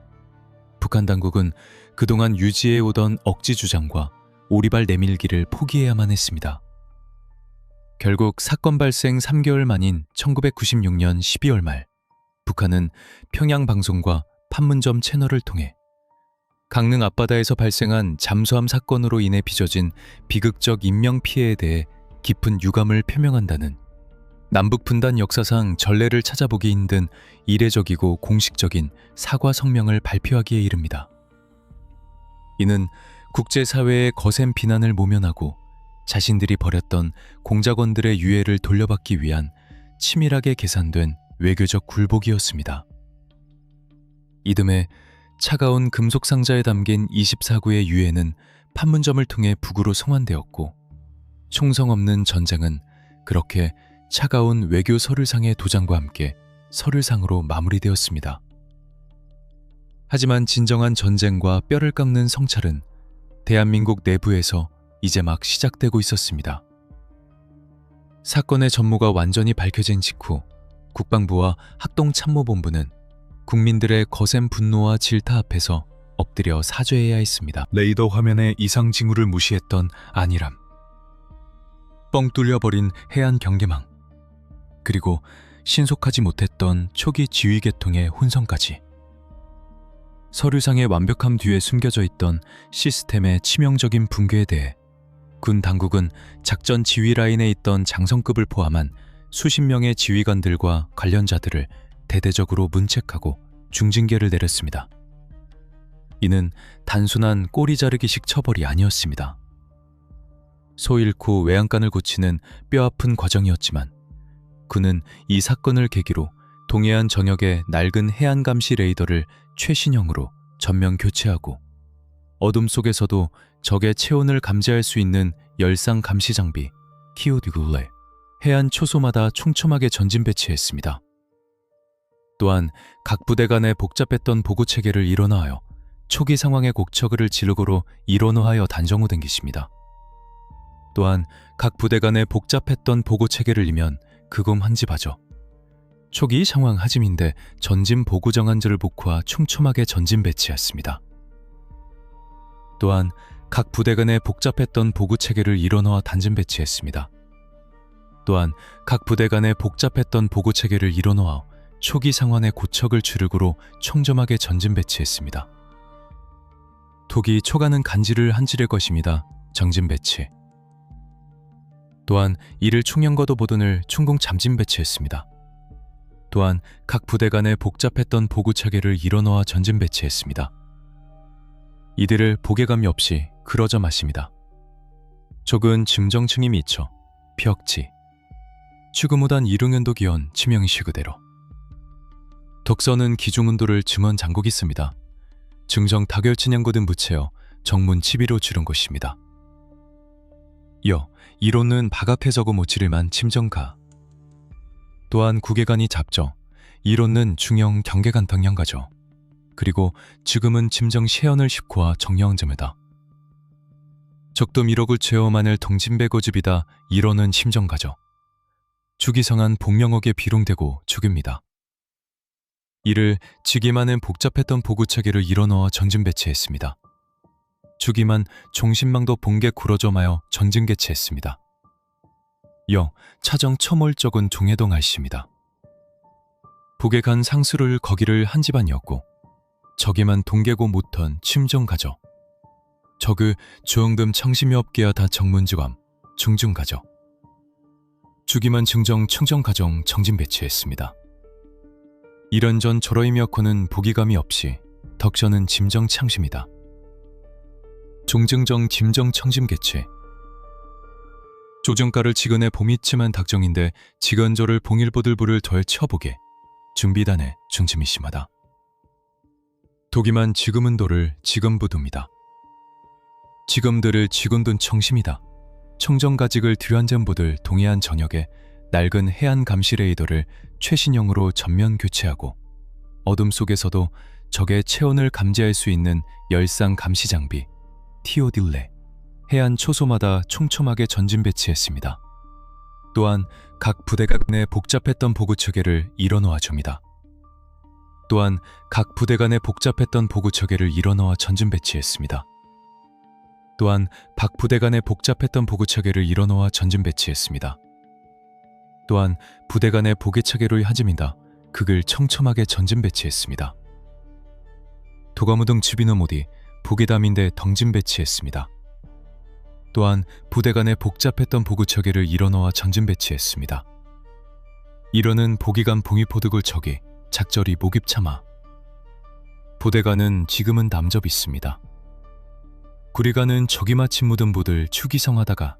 북한 당국은 그동안 유지해오던 억지 주장과 오리발 내밀기를 포기해야만 했습니다. 결국 사건 발생 3개월 만인 1996년 12월 말 북한은 평양 방송과 판문점 채널을 통해 강릉 앞바다에서 발생한 잠수함 사건으로 인해 빚어진 비극적 인명피해에 대해 깊은 유감을 표명한다는 남북 분단 역사상 전례를 찾아보기 힘든 이례적이고 공식적인 사과 성명을 발표하기에 이릅니다. 이는 국제사회의 거센 비난을 모면하고 자신들이 벌였던 공작원들의 유해를 돌려받기 위한 치밀하게 계산된 외교적 굴복이었습니다. 이듬해 차가운 금속 상자에 담긴 24구의 유해는 판문점을 통해 북으로 송환되었고 총성 없는 전쟁은 그렇게 차가운 외교 서류상의 도장과 함께 서류상으로 마무리되었습니다. 하지만 진정한 전쟁과 뼈를 깎는 성찰은 대한민국 내부에서 이제 막 시작되고 있었습니다. 사건의 전모가 완전히 밝혀진 직후 국방부와 합동참모본부는 국민들의 거센 분노와 질타 앞에서 엎드려 사죄해야 했습니다. 레이더 화면의 이상 징후를 무시했던 안일함, 뻥 뚫려버린 해안 경계망, 그리고 신속하지 못했던 초기 지휘 계통의 혼선까지. 서류상의 완벽함 뒤에 숨겨져 있던 시스템의 치명적인 붕괴에 대해 군 당국은 작전 지휘 라인에 있던 장성급을 포함한 수십 명의 지휘관들과 관련자들을 대대적으로 문책하고 중징계를 내렸습니다. 이는 단순한 꼬리 자르기식 처벌이 아니었습니다. 소 잃고 외양간을 고치는 뼈아픈 과정이었지만 그는 이 사건을 계기로 동해안 전역의 낡은 해안 감시 레이더를 최신형으로 전면 교체하고 어둠 속에서도 적의 체온을 감지할 수 있는 열상 감시 장비 키오디글레 해안 초소마다 촘촘하게 전진 배치했습니다. 또한 각 부대 간의 복잡했던 보고 체계를 일원화하여 초기 상황의 곡척을 지르고로 일원화하여 단정호된 것입니다. 또한 각 부대 간의 복잡했던 보고 체계를 이면 그곰 한집하죠. 초기 상황 하짐인데 전진 보고 정한지를 복구하 촘촘하게 전진 배치했습니다. 또한 각 부대 간의 복잡했던 보고 체계를 일원화와 단진 배치했습니다. 또한 각 부대 간의 복잡했던 보고 체계를 일원화하여 초기 상황의 고척을 주르고로 청점하게 전진 배치했습니다. 독이 초가는 간지를 한지를 것입니다. 정진 배치. 또한 이를 충영거도 보든을 충공 잠진 배치했습니다. 또한 각 부대 간의 복잡했던 보고 체계를 일원화와 전진 배치했습니다. 이들을 보게감이 없이 그러져 마십니다. 적은 증정층이 미쳐 벽지 추구무단 이릉연도 기원 치명시 그대로 덕선은 기중운도를 증언 장곡 있습니다. 증정 다결친양고든 부채어 정문 치비로 주른 것입니다. 여 이론은 박앞에 적어 모치를만 침정가 또한 구개간이 잡죠. 이론은 중형 경계간 병량가죠. 그리고 지금은 짐정 시해안을 싣고와 정여왕점에다. 적도 1억을 채워만을 동진배 고집이다 이러는 심정가죠. 주기성한 복명옥에 비룡되고 죽입니다. 이를 지기만은 복잡했던 보구체계를 일어넣어 전진 배치했습니다. 주기만 종신망도 봉계 굴어져 마여 전진 개체했습니다. 여 차정 첨월적은 종해동 알씨입니다. 북에 간 상수를 거기를 한 집안이었고 적에만 동계고 못한 침정가죠. 적의 주엉금 청심이 없게야 다 정문지감 중중가죠. 주기만 증정 충정가정 정진 배치했습니다. 이런전 저러이며코는 보기감이 없이 덕전은 짐정 창심이다. 종증정 짐정 청짐 개체. 조정가를 지근에 봄이치만 닭정인데 지건조를 봉일보들부를 덜 쳐보게 준비단에 중침이 심하다. 도기만 지금은 도를 지금부두입니다. 지금들을 지금둔 청심이다. 청정가직을 들한전부들 동해안 전역에 낡은 해안 감시 레이더를 최신형으로 전면 교체하고 어둠 속에서도 적의 체온을 감지할 수 있는 열상 감시 장비 티오딜레 해안 초소마다 촘촘하게 전진 배치했습니다. 또한 각 부대가 내 복잡했던 보구 체계를 일어놓아 줍니다. 또한 각 부대 간의 복잡했던 보구 체계를 일어놓아 전진 배치했습니다. 또한 박 부대 간의 복잡했던 보구 체계를 일어놓아 전진 배치했습니다. 또한 부대 간의 보개 체계로 하짐이다 극을 촘촘하게 전진 배치했습니다. 도가무등 지비노 모디 보계담인데 덩진 배치했습니다. 또한 부대 간의 복잡했던 보구 체계를 일어넣어 전진 배치했습니다. 이러는 보기간 봉위포득을 적이 작절이 목입참아 부대간은 지금은 남접 있습니다. 구리간은 적이 마친 묻은 부들 추기성하다가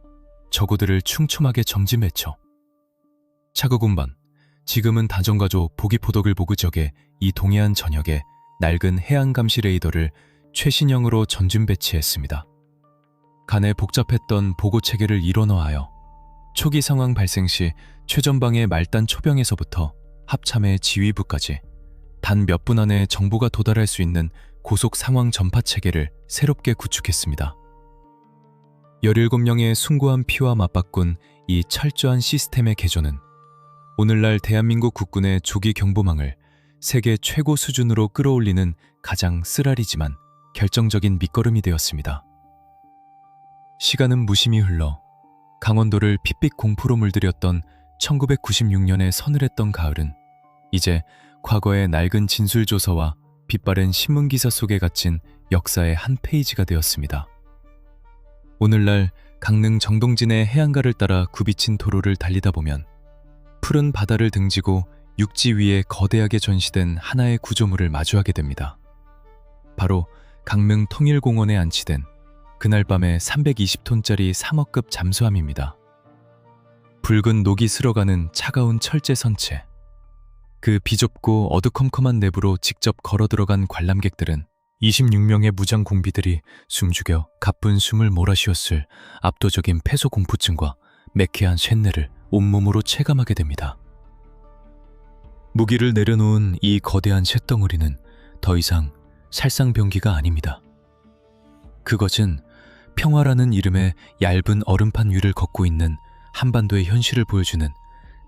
저구들을 촘촘하게 점진 배쳐 차구군반 지금은 다정가조 보기포독을 보그 적에 이 동해안 전역에 낡은 해안 감시 레이더를 최신형으로 전진 배치했습니다. 간에 복잡했던 보고 체계를 일어넣하여 초기 상황 발생 시 최전방의 말단 초병에서부터 합참의 지휘부까지 단 몇 분 안에 정보가 도달할 수 있는 고속 상황 전파 체계를 새롭게 구축했습니다. 17명의 숭고한 피와 맞바꾼 이 철저한 시스템의 개조는 오늘날 대한민국 국군의 조기 경보망을 세계 최고 수준으로 끌어올리는 가장 쓰라리지만 결정적인 밑거름이 되었습니다. 시간은 무심히 흘러 강원도를 핏빛 공포로 물들였던 1996년의 서늘했던 가을은 이제 과거의 낡은 진술조서와 빛바랜 신문기사 속에 갇힌 역사의 한 페이지가 되었습니다. 오늘날 강릉 정동진의 해안가를 따라 굽이친 도로를 달리다 보면 푸른 바다를 등지고 육지 위에 거대하게 전시된 하나의 구조물을 마주하게 됩니다. 바로 강릉 통일공원에 안치된 그날 밤의 320톤짜리 3억급 잠수함입니다. 붉은 녹이 슬어가는 차가운 철제 선체. 그 비좁고 어두컴컴한 내부로 직접 걸어 들어간 관람객들은 26명의 무장 공비들이 숨죽여 가쁜 숨을 몰아쉬었을 압도적인 폐소 공포증과 매캐한 쇳내를 온몸으로 체감하게 됩니다. 무기를 내려놓은 이 거대한 쇳덩어리는 더 이상 살상병기가 아닙니다. 그것은 평화라는 이름의 얇은 얼음판 위를 걷고 있는 한반도의 현실을 보여주는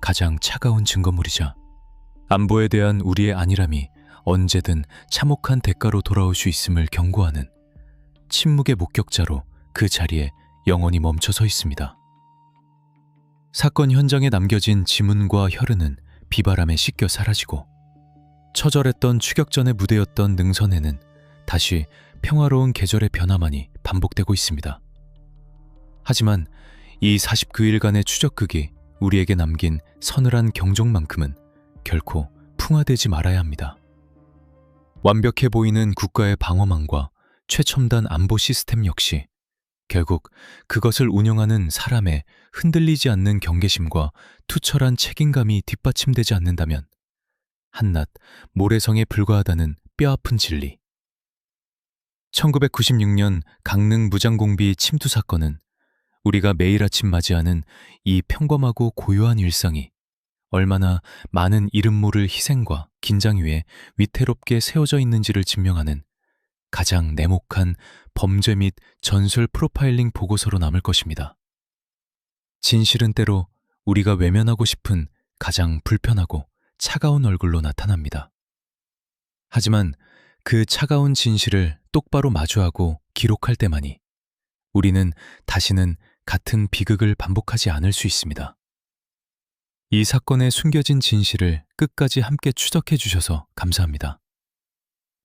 가장 차가운 증거물이자 안보에 대한 우리의 안일함이 언제든 참혹한 대가로 돌아올 수 있음을 경고하는 침묵의 목격자로 그 자리에 영원히 멈춰 서 있습니다. 사건 현장에 남겨진 지문과 혈흔은 비바람에 씻겨 사라지고 처절했던 추격전의 무대였던 능선에는 다시 평화로운 계절의 변화만이 반복되고 있습니다. 하지만 이 49일간의 추적극이 우리에게 남긴 서늘한 경종만큼은 결코 풍화되지 말아야 합니다. 완벽해 보이는 국가의 방어망과 최첨단 안보 시스템 역시 결국 그것을 운영하는 사람의 흔들리지 않는 경계심과 투철한 책임감이 뒷받침되지 않는다면 한낱 모래성에 불과하다는 뼈아픈 진리. 1996년 강릉 무장공비 침투 사건은 우리가 매일 아침 맞이하는 이 평범하고 고요한 일상이 얼마나 많은 이름 모를 희생과 긴장 위에 위태롭게 세워져 있는지를 증명하는 가장 냉혹한 범죄 및 전술 프로파일링 보고서로 남을 것입니다. 진실은 때로 우리가 외면하고 싶은 가장 불편하고 차가운 얼굴로 나타납니다. 하지만 그 차가운 진실을 똑바로 마주하고 기록할 때만이 우리는 다시는 같은 비극을 반복하지 않을 수 있습니다. 이 사건의 숨겨진 진실을 끝까지 함께 추적해 주셔서 감사합니다.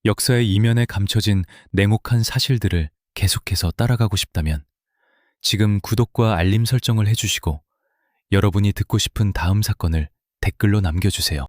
역사의 이면에 감춰진 냉혹한 사실들을 계속해서 따라가고 싶다면 지금 구독과 알림 설정을 해주시고 여러분이 듣고 싶은 다음 사건을 댓글로 남겨주세요.